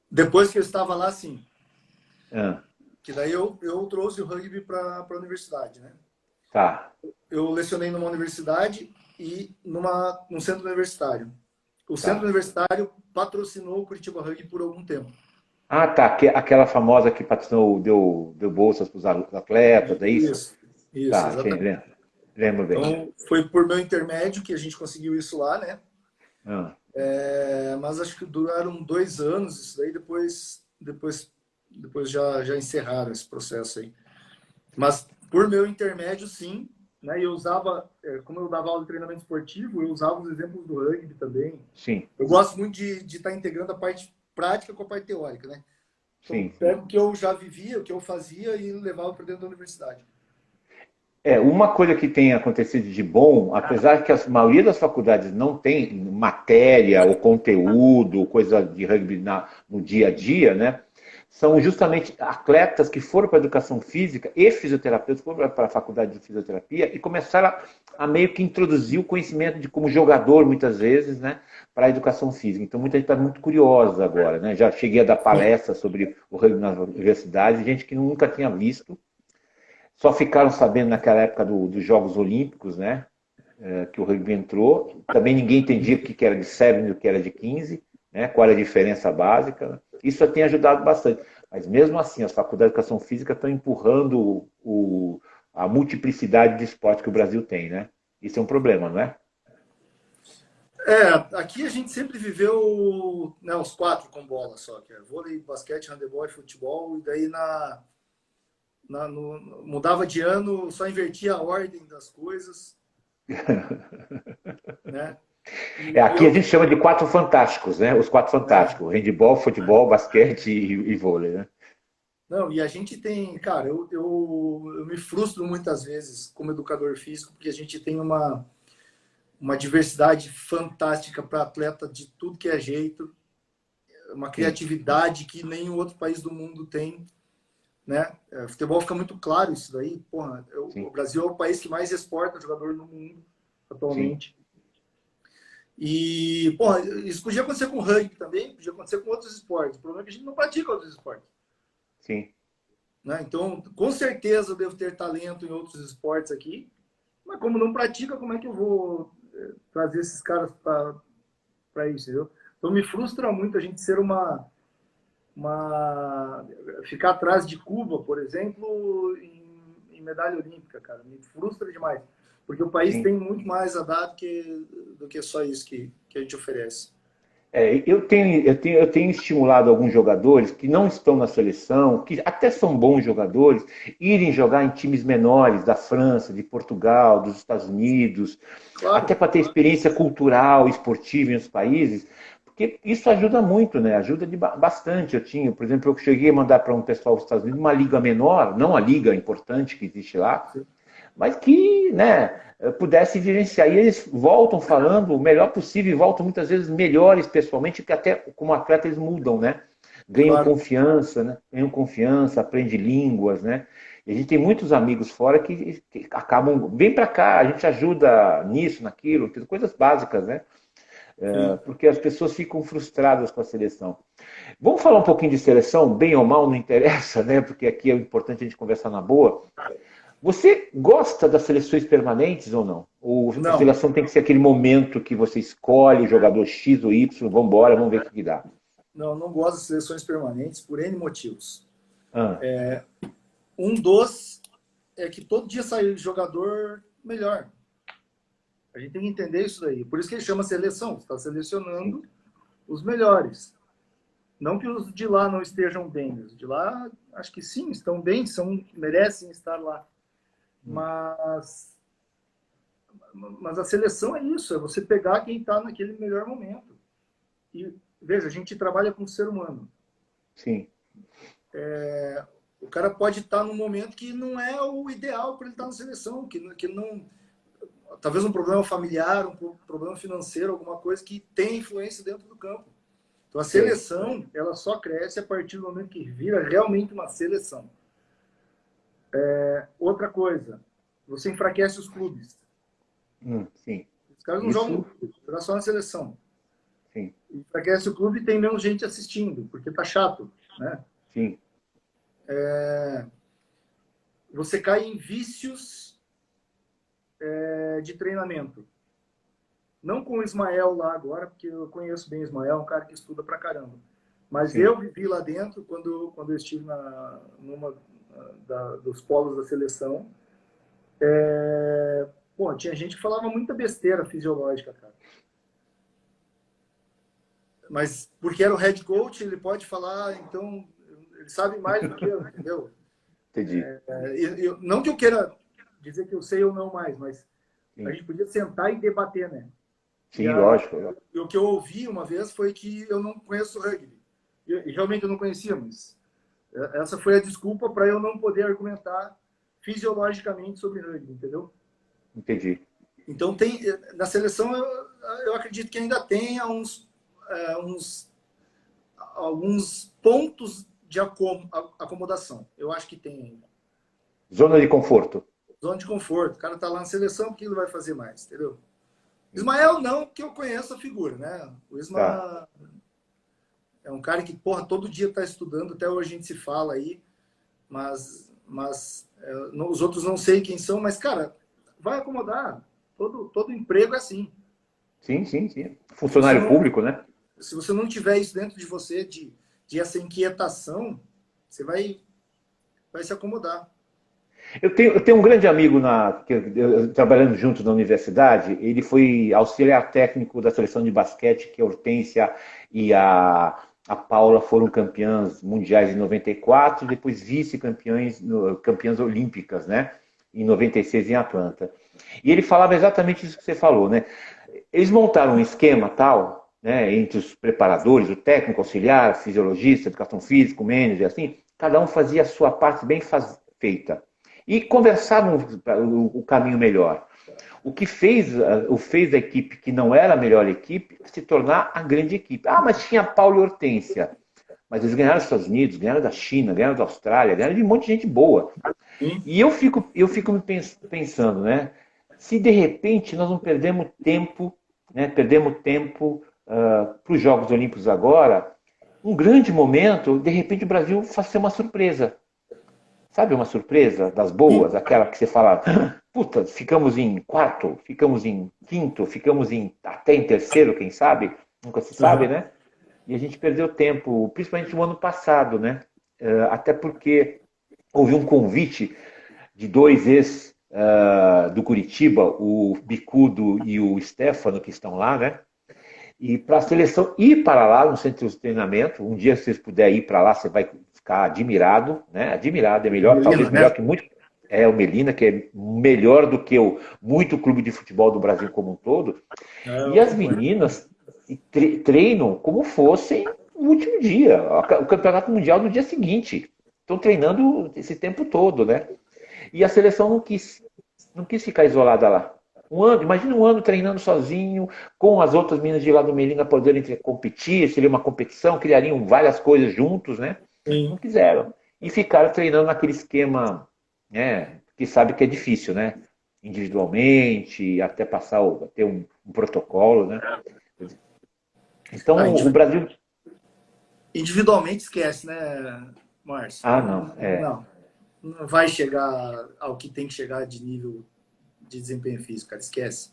Speaker 2: Depois que eu estava lá, sim.
Speaker 1: Ah,
Speaker 2: Que daí eu trouxe o rugby para a universidade, né?
Speaker 1: tá.
Speaker 2: Eu lecionei numa universidade e num centro universitário. O centro
Speaker 1: Tá.
Speaker 2: universitário patrocinou o Curitiba Rugby por algum tempo.
Speaker 1: Ah, tá. Aquela famosa que patrocinou, deu bolsas para os atletas, é isso?
Speaker 2: Isso,
Speaker 1: Tá,
Speaker 2: exatamente.
Speaker 1: lembro bem.
Speaker 2: Então, foi por meu intermédio que a gente conseguiu isso lá, né?
Speaker 1: Ah,
Speaker 2: Mas acho que duraram 2 anos isso daí, depois já encerraram esse processo aí. Mas por meu intermédio, sim, né? E eu usava, como eu dava aula de treinamento esportivo, eu usava os exemplos do rugby também.
Speaker 1: sim,
Speaker 2: Eu gosto muito de estar integrando a parte prática com a parte teórica, né? Então,
Speaker 1: sim, sim.
Speaker 2: pego o que eu já vivia, o que eu fazia e levava para dentro da universidade.
Speaker 1: Uma coisa que tem acontecido de bom, apesar que a maioria das faculdades não tem matéria ou conteúdo, coisa de rugby no dia a dia, né? São justamente atletas que foram para a educação física e fisioterapeutas, foram para a faculdade de fisioterapia e começaram a meio que introduzir o conhecimento de como jogador, muitas vezes, né, para a educação física. Então, muita gente está muito curiosa agora, né? Já cheguei a dar palestra sobre o rugby nas universidades, gente que nunca tinha visto. Só ficaram sabendo naquela época dos Jogos Olímpicos, né? Que o rugby entrou. Também ninguém entendia o que era de 7 e o que era de 15, né? Qual era a diferença básica. Né? Isso tem ajudado bastante. Mas mesmo assim, as faculdades de educação física estão empurrando a multiplicidade de esportes que o Brasil tem, né? Isso é um problema, não é?
Speaker 2: Aqui a gente sempre viveu, né, os quatro com bola só, que é vôlei, basquete, handebol e futebol, e daí mudava de ano, só invertia a ordem das coisas, né? E
Speaker 1: Aqui a
Speaker 2: eu,
Speaker 1: gente chama de quatro fantásticos, né? Os quatro
Speaker 2: né?
Speaker 1: fantásticos: handebol, futebol, basquete e vôlei, né?
Speaker 2: Não, e a gente tem, cara, eu me frustro muitas vezes como educador físico, porque a gente tem uma diversidade fantástica para atleta de tudo que é jeito, uma
Speaker 1: Sim,
Speaker 2: criatividade que nenhum outro país do mundo tem, né? Futebol fica muito claro isso daí. Porra, o
Speaker 1: sim,
Speaker 2: Brasil é o país que mais exporta jogador no mundo
Speaker 1: sim,
Speaker 2: atualmente. E, porra, isso podia acontecer com o rugby também, podia acontecer com outros esportes. O problema é que a gente não pratica outros esportes.
Speaker 1: sim.
Speaker 2: Né? Então, com certeza eu devo ter talento em outros esportes aqui, mas como não pratica, como é que eu vou trazer esses caras para isso? Entendeu? Então, me frustra muito a gente ser ficar atrás de Cuba, por exemplo, em medalha olímpica, cara. Me frustra demais. Porque o país
Speaker 1: Sim.
Speaker 2: tem muito mais a dar do que só isso que a gente oferece.
Speaker 1: Eu tenho estimulado alguns jogadores que não estão na seleção, que até são bons jogadores, irem jogar em times menores da França, de Portugal, dos Estados Unidos, até
Speaker 2: Claro,
Speaker 1: para ter experiência cultural, esportiva em outros países, porque isso ajuda muito, né? Ajuda bastante. Por exemplo, eu cheguei a mandar para um pessoal dos Estados Unidos uma liga menor, não a liga importante que existe lá,
Speaker 2: sim,
Speaker 1: mas que, né, pudesse vivenciar. E eles voltam falando o melhor possível e voltam muitas vezes melhores pessoalmente, porque até como atleta eles mudam, né? Ganham
Speaker 2: claro.
Speaker 1: confiança, né? Ganham confiança, aprendem línguas, né? E a gente tem muitos amigos fora que acabam, vem para cá, a gente ajuda nisso, naquilo, coisas básicas, né?
Speaker 2: Sim.
Speaker 1: Porque as pessoas ficam frustradas com a seleção. Vamos falar um pouquinho de seleção, bem ou mal, não interessa, né? Porque aqui é importante a gente conversar na boa. Você gosta das seleções permanentes ou não? Ou a
Speaker 2: Não,
Speaker 1: seleção tem que ser aquele momento que você escolhe jogador X ou Y, vamos embora, vamos ver o que dá.
Speaker 2: não gosto de seleções permanentes por N motivos.
Speaker 1: Ah,
Speaker 2: Um dos é que todo dia sai jogador melhor. A gente tem que entender isso daí. Por isso que ele chama seleção. Você está
Speaker 1: sim,
Speaker 2: selecionando os melhores. Não que os de lá não estejam bem. Os de lá, acho que sim, estão bem, merecem estar lá. Mas, mas a seleção é isso, é você pegar quem está naquele melhor momento. E, veja, a gente trabalha com o ser humano.
Speaker 1: sim,
Speaker 2: O cara pode estar num momento que não é o ideal para ele estar na seleção, que não, talvez um problema familiar, um problema financeiro, alguma coisa que tem influência dentro do campo. Então a
Speaker 1: sei.
Speaker 2: seleção, ela só cresce a partir do momento que vira realmente uma seleção. Outra coisa, você enfraquece os clubes.
Speaker 1: Sim.
Speaker 2: Os caras não jogam no
Speaker 1: Isso,
Speaker 2: clube, jogam só na seleção.
Speaker 1: sim,
Speaker 2: Enfraquece o clube e tem menos gente assistindo, porque tá chato, né?
Speaker 1: sim,
Speaker 2: Você cai em vícios de treinamento. Não com o Ismael lá agora, porque eu conheço bem o Ismael, um cara que estuda pra caramba. Mas
Speaker 1: sim,
Speaker 2: eu vivi lá dentro quando eu estive numa dos polos da seleção. Pô, tinha gente que falava muita besteira fisiológica, cara. Mas porque era o head coach, ele pode falar, então ele sabe mais do que eu, entendeu?
Speaker 1: entendi.
Speaker 2: Não que eu queira dizer que eu sei ou não mais, mas a
Speaker 1: Sim,
Speaker 2: gente podia sentar e debater, né? E,
Speaker 1: sim, lógico.
Speaker 2: o que eu ouvi uma vez foi que eu não conheço rugby. E realmente eu não conhecia, mas essa foi a desculpa para eu não poder argumentar fisiologicamente sobre rugby, entendeu?
Speaker 1: Entendi.
Speaker 2: Então, na seleção, eu acredito que ainda tenha alguns pontos de acomodação. Eu acho que tem ainda.
Speaker 1: Zona de conforto.
Speaker 2: Zona de conforto. O cara está lá na seleção, o que ele vai fazer mais, entendeu? Ismael não, que eu conheço a figura, né? O
Speaker 1: Tá.
Speaker 2: Isma é um cara que, porra, todo dia está estudando, até hoje a gente se fala aí, mas os outros não sei quem são, mas, cara, vai acomodar. Todo emprego é assim.
Speaker 1: Sim, sim, sim.
Speaker 2: Se você
Speaker 1: Funcionário
Speaker 2: não,
Speaker 1: público, né?
Speaker 2: se você não tiver isso dentro de você, de essa inquietação, Você vai se acomodar.
Speaker 1: Eu tenho um grande amigo trabalhando juntos na universidade. Ele foi auxiliar técnico da seleção de basquete, que a Hortência e a Paula foram campeãs mundiais em 94, depois vice-campeãs campeãs olímpicas, né? Em 96 em Atlanta. E ele falava exatamente isso que você falou, né? Eles montaram um esquema tal, né, entre os preparadores, o técnico, auxiliar, fisiologista, educação física, o manager, assim, cada um fazia a sua parte bem feita. E conversavam o caminho melhor. O que fez a equipe que não era a melhor equipe se tornar a grande equipe. Ah, mas tinha Paulo e Hortência. Mas eles ganharam dos Estados Unidos, ganharam da China, ganharam da Austrália, ganharam de um monte de gente boa.
Speaker 2: Sim.
Speaker 1: E eu fico me pensando, né? Se de repente nós não perdemos tempo, né? Perdemos tempo para os Jogos Olímpicos agora, um grande momento, de repente o Brasil fazer uma surpresa. Sabe uma surpresa das boas, aquela que você fala, puta, ficamos em quarto, ficamos em quinto, até em terceiro, quem sabe? Nunca se sabe, né? E a gente perdeu tempo, principalmente no ano passado, né? Até porque houve um convite de dois ex do Curitiba, o Bicudo e o Stefano, que estão lá, né? E para a seleção ir para lá, no centro de treinamento, um dia se vocês puderem ir para lá, você vai ficar admirado, né? Admirado, é melhor,
Speaker 2: Melina,
Speaker 1: talvez melhor
Speaker 2: né?
Speaker 1: que muito. É o Melina, que é melhor do que muito clube de futebol do Brasil como um todo. E
Speaker 2: Eu
Speaker 1: as
Speaker 2: acompanho.
Speaker 1: meninas treinam como fossem o último dia, o campeonato mundial no dia seguinte. Estão treinando esse tempo todo, né? E a seleção não quis ficar isolada lá. Um ano, imagina um ano treinando sozinho, com as outras meninas de lá do Melina poderem competir, seria uma competição, criariam várias coisas juntos, né? Não
Speaker 2: Sim.
Speaker 1: quiseram. E ficaram treinando naquele esquema, né? Que sabe que é difícil, né? Individualmente, até ter um protocolo, né?
Speaker 2: Ah,
Speaker 1: Então o Brasil.
Speaker 2: individualmente esquece, né, Márcio?
Speaker 1: Ah, não.
Speaker 2: Não, não vai chegar ao que tem que chegar de nível de desempenho físico, cara. Esquece.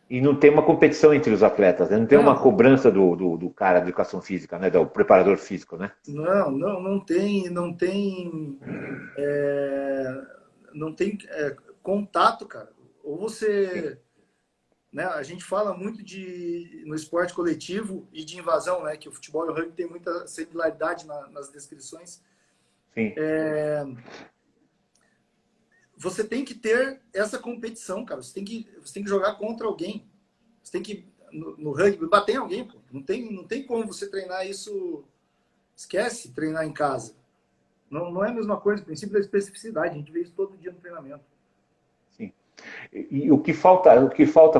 Speaker 1: E não tem uma competição entre os atletas, né? Não tem uma
Speaker 2: Não,
Speaker 1: cobrança do cara da educação física, né? Do preparador físico, né?
Speaker 2: não tem, não tem contato, cara. Ou
Speaker 1: Sim,
Speaker 2: você, né? A gente fala muito no esporte coletivo e de invasão, né? Que o futebol e o rugby tem muita similaridade nas descrições.
Speaker 1: sim.
Speaker 2: Você tem que ter essa competição, cara. Você tem que jogar contra alguém. Você tem que, no rugby, bater em alguém, pô. Não tem como você treinar isso. Esquece treinar em casa. Não é a mesma coisa. O princípio da especificidade. A gente vê isso todo dia no treinamento.
Speaker 1: Sim. E o que falta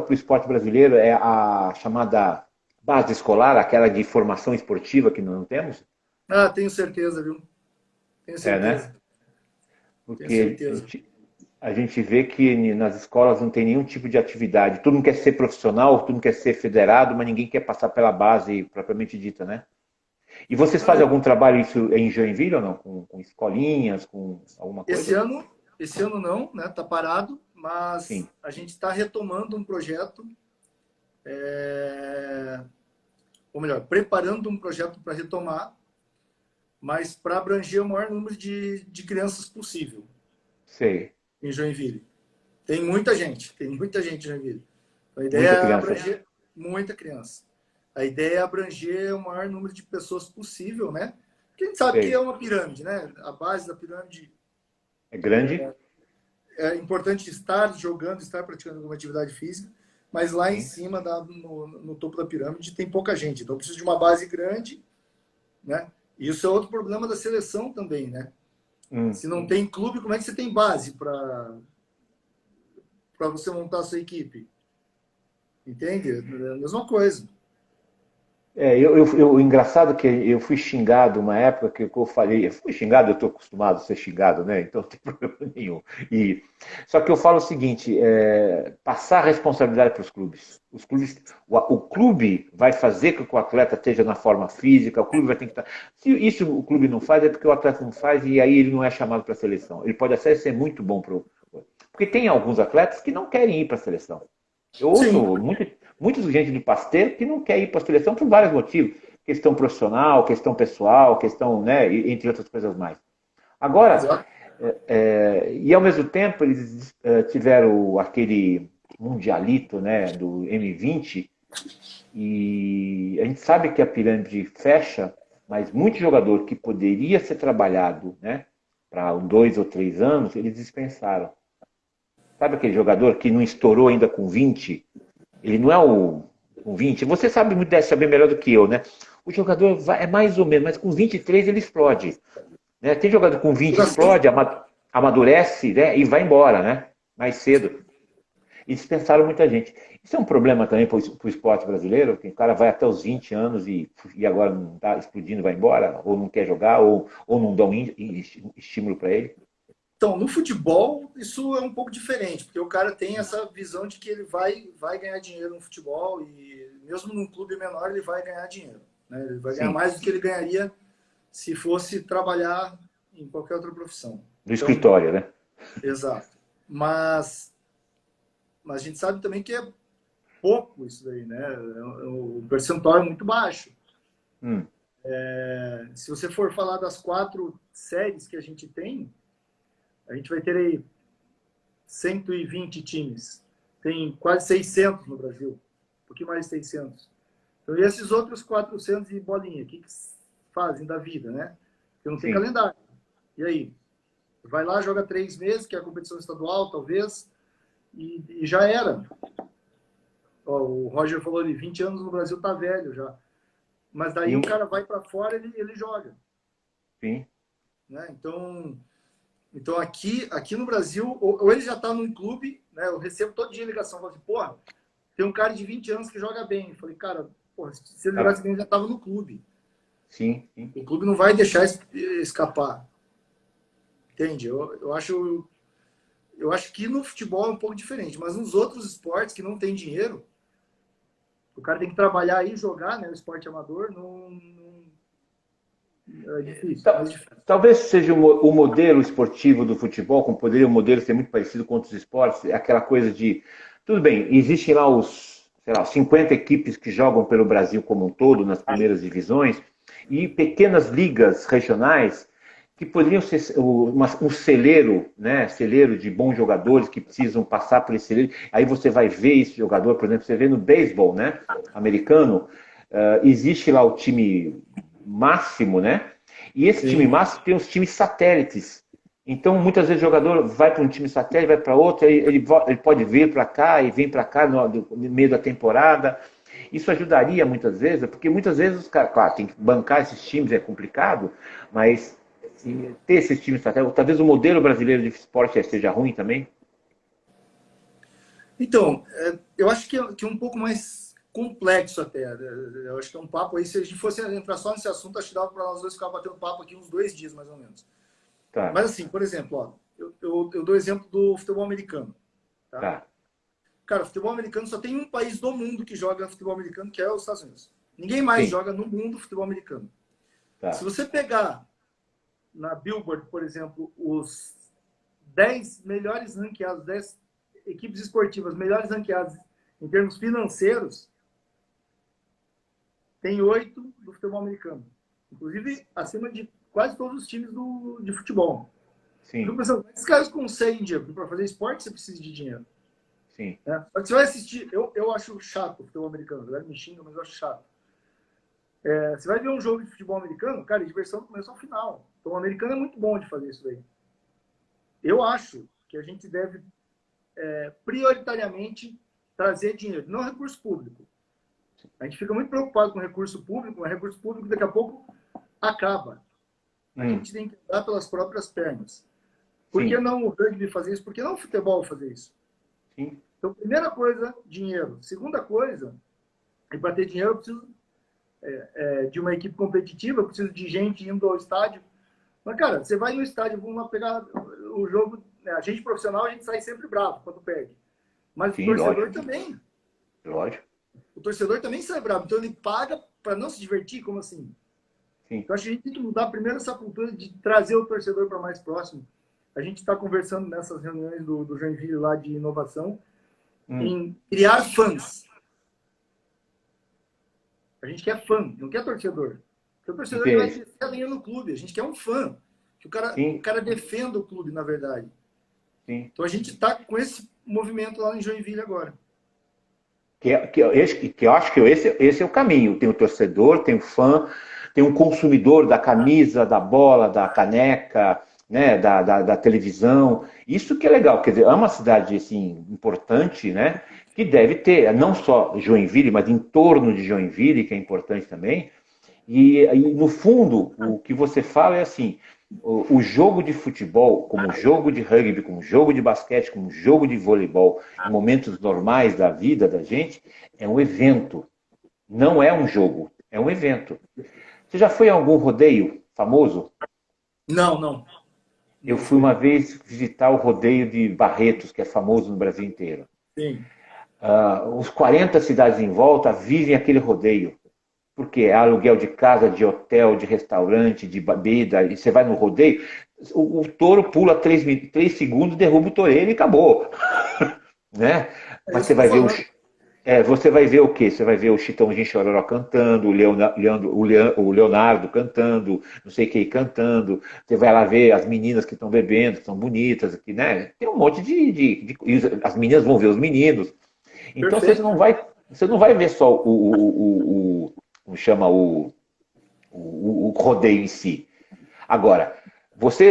Speaker 1: para o esporte brasileiro é a chamada base escolar, aquela de formação esportiva que nós não temos.
Speaker 2: Ah, tenho certeza, viu? Tenho
Speaker 1: É, né?
Speaker 2: certeza. Tenho
Speaker 1: Porque a
Speaker 2: certeza.
Speaker 1: gente, a gente vê que nas escolas não tem nenhum tipo de atividade. Todo mundo quer ser profissional, todo mundo quer ser federado, mas ninguém quer passar pela base propriamente dita, né? E vocês fazem algum trabalho isso em Joinville ou não? Com escolinhas, com alguma
Speaker 2: Esse
Speaker 1: coisa?
Speaker 2: ano, esse ano não, né? Tá parado,
Speaker 1: Sim,
Speaker 2: mas a gente está retomando um projeto, ou melhor, preparando um projeto para retomar, mas para abranger o maior número de crianças possível
Speaker 1: sei.
Speaker 2: em Joinville. Tem muita gente em Joinville. A ideia
Speaker 1: Muita
Speaker 2: é
Speaker 1: criança.
Speaker 2: abranger muita criança. A ideia é abranger o maior número de pessoas possível, né? Porque a gente sabe que é
Speaker 1: Sei.
Speaker 2: uma pirâmide, né? A base da pirâmide
Speaker 1: É grande?
Speaker 2: é importante estar jogando, estar praticando alguma atividade física, mas lá em
Speaker 1: Sim.
Speaker 2: cima, no topo da pirâmide, tem pouca gente. Então precisa de uma base grande, né? E isso é outro problema da seleção também, né?
Speaker 1: Hum.
Speaker 2: Se não tem clube, como é que você tem base para você montar a sua equipe? Entende? É a mesma coisa.
Speaker 1: O engraçado é que eu fui xingado uma época que eu falei, eu fui xingado, eu estou acostumado a ser xingado, né? Então não tem problema nenhum. Só que eu falo o seguinte, passar a responsabilidade para os clubes. O clube vai fazer com que o atleta esteja na forma física, o clube vai ter que estar. Se isso o clube não faz, é porque o atleta não faz e aí ele não é chamado para a seleção. Ele pode até ser muito bom porque tem alguns atletas que não querem ir para a seleção. Eu ouço
Speaker 2: Sim,
Speaker 1: muita gente do Pasteur que não quer ir para a seleção por vários motivos. Questão profissional, questão pessoal, questão, né, entre outras coisas mais. Agora,
Speaker 2: Exato.
Speaker 1: e ao mesmo tempo eles tiveram aquele mundialito, né, do M20, e a gente sabe que a pirâmide fecha, mas muito jogador que poderia ser trabalhado, né, para 2 ou 3 anos, eles dispensaram. Sabe aquele jogador que não estourou ainda com 20? Ele não é o com 20. Você sabe muito, deve saber melhor do que eu, né? O jogador é mais ou menos, mas com 23 ele explode. Né? Tem jogador com 20 explode, amadurece, né? E vai embora, né? Mais cedo. E dispensaram muita gente. Isso é um problema também para o esporte brasileiro, que o cara vai até os 20 anos e agora não está explodindo, vai embora, ou não quer jogar, ou não dão estímulo para ele.
Speaker 2: Então, no futebol, isso é um pouco diferente, porque o cara tem essa visão de que ele vai ganhar dinheiro no futebol e mesmo num clube menor ele vai ganhar dinheiro. Né? Ele vai ganhar
Speaker 1: Sim,
Speaker 2: mais do que ele ganharia se fosse trabalhar em qualquer outra profissão.
Speaker 1: no
Speaker 2: Então,
Speaker 1: escritório, né?
Speaker 2: exato. Mas a gente sabe também que é pouco isso daí, né? O percentual é muito baixo.
Speaker 1: Hum,
Speaker 2: Se você for falar das 4 séries que a gente tem, a gente vai ter aí 120 times. Tem quase 600 no Brasil. Um pouquinho mais de 600. Então, e esses outros 400 e bolinha, o que fazem da vida, né? Porque não tem
Speaker 1: sim.
Speaker 2: calendário. E aí? Vai lá, joga 3 meses, que é a competição estadual, talvez, e já era. Ó, o Roger falou ali, 20 anos no Brasil tá velho já. Mas daí
Speaker 1: Sim,
Speaker 2: o cara vai para fora, ele joga.
Speaker 1: sim.
Speaker 2: Né? Então aqui no Brasil, ou ele já está num clube, né? Eu recebo todo dia ligação, falo assim, porra, tem um cara de 20 anos que joga bem. Eu falei, cara, porra, se ele jogasse bem, ele já estava no clube.
Speaker 1: Sim, sim.
Speaker 2: O clube não vai deixar escapar. Entende? Eu acho que no futebol é um pouco diferente, mas nos outros esportes que não tem dinheiro, o cara tem que trabalhar e jogar, né? O esporte amador é difícil, mais difícil.
Speaker 1: Talvez seja o modelo esportivo do futebol, como poderia o modelo ser muito parecido com outros esportes, é aquela coisa de, tudo bem, existem lá sei lá, 50 equipes que jogam pelo Brasil como um todo, nas primeiras divisões, e pequenas ligas regionais que poderiam ser um celeiro, né, celeiro de bons jogadores que precisam passar por esse celeiro. Aí você vai ver esse jogador, por exemplo, você vê no beisebol, né, americano, existe lá o time máximo, né? E esse time
Speaker 2: Sim.
Speaker 1: máximo tem os times satélites. Então, muitas vezes o jogador vai para um time satélite, vai para outro, ele pode vir para cá e vem para cá no meio da temporada. Isso ajudaria muitas vezes, porque muitas vezes os caras, claro, tem que bancar esses times, é complicado, mas ter esses times satélites, talvez o modelo brasileiro de esporte seja ruim também.
Speaker 2: Então, eu acho que é um pouco mais complexo até. Eu acho que é um papo aí, se a gente fosse entrar só nesse assunto, acho que dava para nós dois ficar batendo papo aqui uns 2 dias, mais ou menos.
Speaker 1: Tá,
Speaker 2: Mas assim, por exemplo, ó, eu dou exemplo do futebol americano. Tá?
Speaker 1: tá.
Speaker 2: Cara, futebol americano só tem um país do mundo que joga futebol americano, que é os Estados Unidos. Ninguém mais
Speaker 1: Sim,
Speaker 2: joga no mundo futebol americano. Se
Speaker 1: tá.
Speaker 2: você pegar na Billboard, por exemplo, os 10 melhores ranqueados, 10 equipes esportivas melhores ranqueadas em termos financeiros, tem 8 do futebol americano. Inclusive, acima de quase todos os times de futebol.
Speaker 1: Sim,
Speaker 2: Por exemplo, esses caras conseguem dinheiro. Para fazer esporte, você precisa de dinheiro.
Speaker 1: sim.
Speaker 2: Né? Só que você vai assistir, eu acho chato o futebol americano, a galera me xinga, mas eu acho chato. Você vai ver um jogo de futebol americano, cara, diversão do começo ao final. Então o americano é muito bom de fazer isso daí. Eu acho que a gente deve prioritariamente trazer dinheiro, não recurso público. A gente fica muito preocupado com recurso público, mas recurso público daqui a pouco acaba. A gente tem que andar pelas próprias pernas. Por que
Speaker 1: Sim,
Speaker 2: não o rugby fazer isso? Por que não o futebol fazer isso?
Speaker 1: sim,
Speaker 2: Então, primeira coisa, dinheiro. Segunda coisa, e para ter dinheiro eu preciso de uma equipe competitiva, eu preciso de gente indo ao estádio. Mas, cara, você vai no estádio, vamos lá pegar o jogo. Né? A gente profissional, a gente sai sempre bravo quando perde. Mas o
Speaker 1: sim,
Speaker 2: torcedor
Speaker 1: lógico,
Speaker 2: também.
Speaker 1: lógico.
Speaker 2: O torcedor também sai bravo. Então ele paga para não se divertir? Como assim?
Speaker 1: Sim.
Speaker 2: Então acho que a gente tem que mudar primeiro essa cultura de trazer o torcedor para mais próximo. A gente está conversando nessas reuniões do Joinville lá de inovação em criar fãs. A gente quer fã, não quer torcedor. Porque o torcedor ele vai
Speaker 1: Entende?
Speaker 2: crescer a linha no clube. A gente quer um fã. Que o
Speaker 1: sim,
Speaker 2: cara defenda o clube, na verdade.
Speaker 1: sim.
Speaker 2: Então a gente está com esse movimento lá em Joinville agora.
Speaker 1: Que eu acho que esse é o caminho. Tem o torcedor, tem o fã, tem o consumidor da camisa, da bola, da caneca, né, da televisão. Isso que é legal. Quer dizer, é uma cidade assim, importante, né, que deve ter, não só Joinville, mas em torno de Joinville, que é importante também. E no fundo, o que você fala é assim: o jogo de futebol, como jogo de rugby, como jogo de basquete, como jogo de voleibol, em momentos normais da vida da gente, é um evento. Não é um jogo, é um evento. Você já foi a algum rodeio famoso?
Speaker 2: Não, não.
Speaker 1: Eu
Speaker 2: Não
Speaker 1: fui
Speaker 2: fui.
Speaker 1: uma vez visitar o rodeio de Barretos, que é famoso no Brasil inteiro.
Speaker 2: Sim.
Speaker 1: Os 40 cidades em volta vivem aquele rodeio. Porque é aluguel de casa, de hotel, de restaurante, de bebida, e você vai no rodeio, o touro pula 3 segundos, derruba o toureiro e acabou. Né?
Speaker 2: É
Speaker 1: Mas
Speaker 2: isso que eu tô falando.
Speaker 1: você vai ver o quê? Você vai ver o Chitãozinho Chororó cantando, o Leonardo cantando, não sei quem cantando. Você vai lá ver as meninas que estão bebendo, que são bonitas, que, né? Tem um monte e as meninas vão ver os meninos. Então
Speaker 2: Perfeito.
Speaker 1: você não vai ver só como chama o rodeio em si. Agora,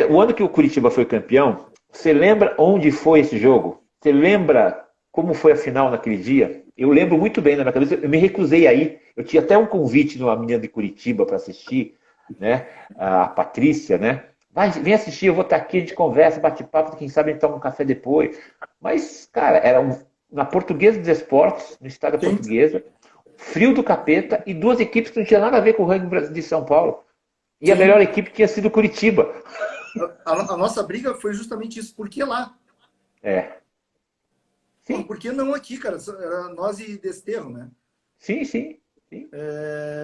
Speaker 1: o ano que o Curitiba foi campeão, você lembra onde foi esse jogo? Você lembra como foi a final naquele dia? Eu lembro muito bem na minha cabeça. Eu me recusei aí. Eu tinha até um convite numa menina de Curitiba para assistir, né? A Patrícia, né? Vai, vem assistir, eu vou estar aqui, a gente conversa, bate papo, quem sabe a gente toma um café depois. Mas, cara, na Portuguesa dos Esportes, no estado da
Speaker 2: Sim.
Speaker 1: Portuguesa, frio do capeta e duas equipes que não tinham nada a ver com o rugby de São Paulo. E a melhor
Speaker 2: Sim.
Speaker 1: equipe tinha sido Curitiba.
Speaker 2: A nossa briga foi justamente isso. Por que lá?
Speaker 1: É.
Speaker 2: Pô,
Speaker 1: Sim,
Speaker 2: por que não aqui, cara? Era nós e Desterro, né?
Speaker 1: sim, sim, sim.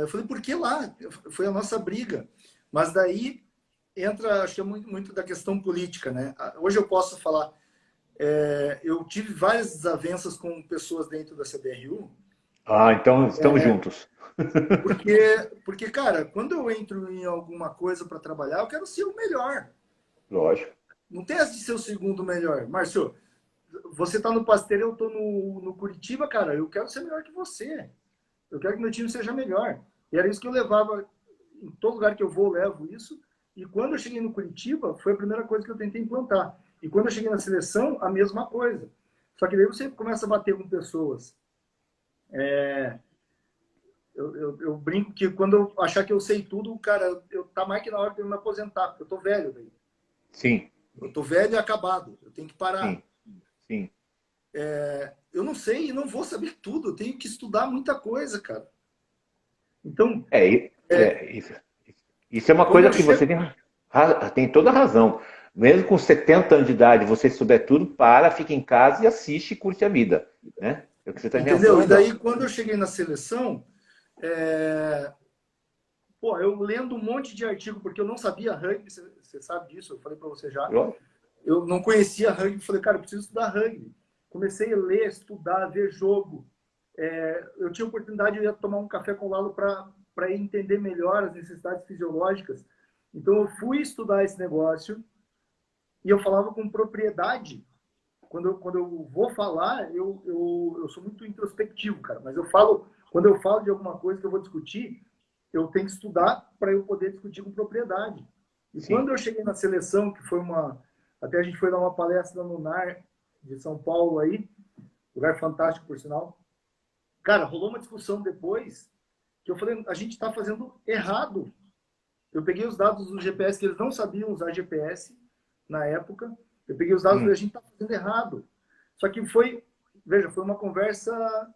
Speaker 2: Eu falei, por que lá? Foi a nossa briga. Mas daí entra, acho que é muito da questão política, né? Hoje eu posso falar, eu tive várias desavenças com pessoas dentro da CBRU,
Speaker 1: Ah, então estamos juntos.
Speaker 2: porque, porque, cara, quando eu entro em alguma coisa para trabalhar, eu quero ser o melhor.
Speaker 1: Lógico.
Speaker 2: Não tem essa de ser o segundo melhor. Márcio, você tá no Pasteiro, eu tô no Curitiba, cara, eu quero ser melhor que você. Eu quero que meu time seja melhor. E era isso que eu levava, em todo lugar que eu vou, eu levo isso. E quando eu cheguei no Curitiba, foi a primeira coisa que eu tentei implantar. E quando eu cheguei na seleção, a mesma coisa. Só que daí você começa a bater com pessoas. Eu brinco que quando eu achar que eu sei tudo, cara, eu tá mais que na hora de eu me aposentar, porque eu tô velho, velho.
Speaker 1: Sim,
Speaker 2: Eu tô velho e acabado. Eu tenho que parar.
Speaker 1: sim, sim.
Speaker 2: Eu não sei e não vou saber tudo. Eu tenho que estudar muita coisa, cara. Então,
Speaker 1: Isso é uma
Speaker 2: quando
Speaker 1: coisa
Speaker 2: eu
Speaker 1: que você
Speaker 2: chego.
Speaker 1: tem toda a razão. Mesmo com 70 anos de idade, você souber tudo, fica em casa e assiste e curte a vida. Né? É o que você está dizendo, tem
Speaker 2: Entendeu? E
Speaker 1: razão.
Speaker 2: daí, quando eu cheguei na seleção, é... pô, eu lendo um monte de artigo, porque eu não sabia rugby, você sabe disso, eu falei para você já. Eu não conhecia rugby, falei, cara, eu preciso estudar rugby. Comecei a ler, estudar, ver jogo. Eu tinha oportunidade, eu ia tomar um café com o Lalo para entender melhor as necessidades fisiológicas. Então, eu fui estudar esse negócio e eu falava com propriedade. Quando eu vou falar, eu sou muito introspectivo, cara. Mas quando eu falo de alguma coisa que eu vou discutir, eu tenho que estudar para eu poder discutir com propriedade. E
Speaker 1: Sim.
Speaker 2: quando eu cheguei na seleção, que foi até a gente foi dar uma palestra no NAR de São Paulo aí, lugar fantástico, por sinal. Cara, rolou uma discussão depois que eu falei, a gente está fazendo errado. Eu peguei os dados do GPS, que eles não sabiam usar GPS na época. Eu peguei os dados e falei, a gente está fazendo errado. Só que veja, foi uma conversa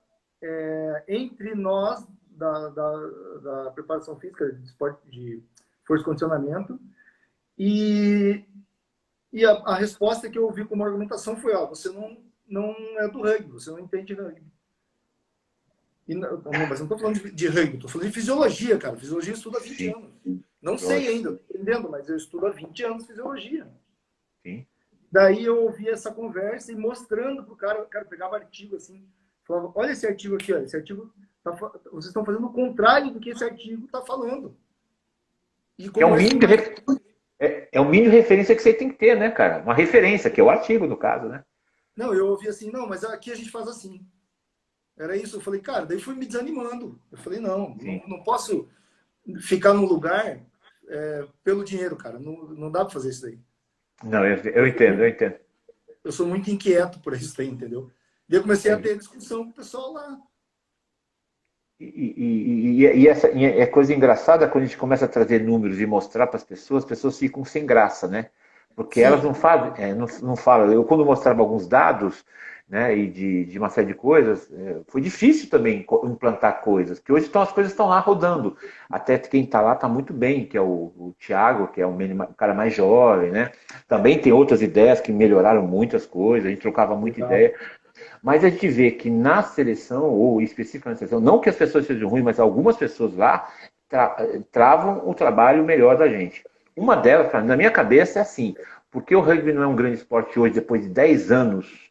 Speaker 2: entre nós da preparação física, de esporte, de força e condicionamento, e, a resposta que eu ouvi como argumentação foi, você não é do rugby, você não entende rugby. Mas eu não estou falando de rugby, estou falando de fisiologia, cara. Fisiologia eu estudo há 20
Speaker 1: Sim,
Speaker 2: anos. Não sei
Speaker 1: lógico.
Speaker 2: ainda, estou aprendendo, mas eu estudo há 20 anos fisiologia.
Speaker 1: Sim.
Speaker 2: Daí eu ouvi essa conversa e mostrando para o cara pegava artigo assim, falava, olha esse artigo aqui, ó, esse artigo, vocês estão fazendo o contrário do que esse artigo está falando. E
Speaker 1: Que é
Speaker 2: como
Speaker 1: o
Speaker 2: esse
Speaker 1: mínimo que a
Speaker 2: mais,
Speaker 1: gente. é o mínimo de referência que você tem que ter, né, cara? Uma referência, que é o artigo, no caso, né?
Speaker 2: Não, eu ouvi assim, não, mas aqui a gente faz assim. Era isso. Eu falei, cara, daí fui me desanimando. Eu falei,
Speaker 1: Sim.
Speaker 2: não posso ficar num lugar pelo dinheiro, cara. Não, não dá para fazer isso daí.
Speaker 1: Não, eu
Speaker 2: Eu sou
Speaker 1: entendo, eu
Speaker 2: muito,
Speaker 1: entendo.
Speaker 2: eu sou muito inquieto por isso daí, entendeu? Daí eu comecei a
Speaker 1: É,
Speaker 2: ter discussão com o pessoal lá.
Speaker 1: e é coisa engraçada quando a gente começa a trazer números e mostrar para as pessoas ficam sem graça, né? Porque elas
Speaker 2: Sim,
Speaker 1: não fazem, não falam. Eu, quando mostrava alguns dados, né, e de uma série de coisas, foi difícil também implantar coisas, porque hoje as coisas estão lá rodando. Até quem está lá está muito bem, que é o Thiago, que é o cara mais jovem, né? Também tem outras ideias que melhoraram muitas coisas, a gente trocava muita
Speaker 2: legal.
Speaker 1: ideia. Mas a gente vê que na seleção, ou específica na seleção, não que as pessoas sejam ruins, mas algumas pessoas lá travam o trabalho melhor da gente. Uma delas, na minha cabeça, é assim, porque o rugby não é um grande esporte hoje, depois de 10 anos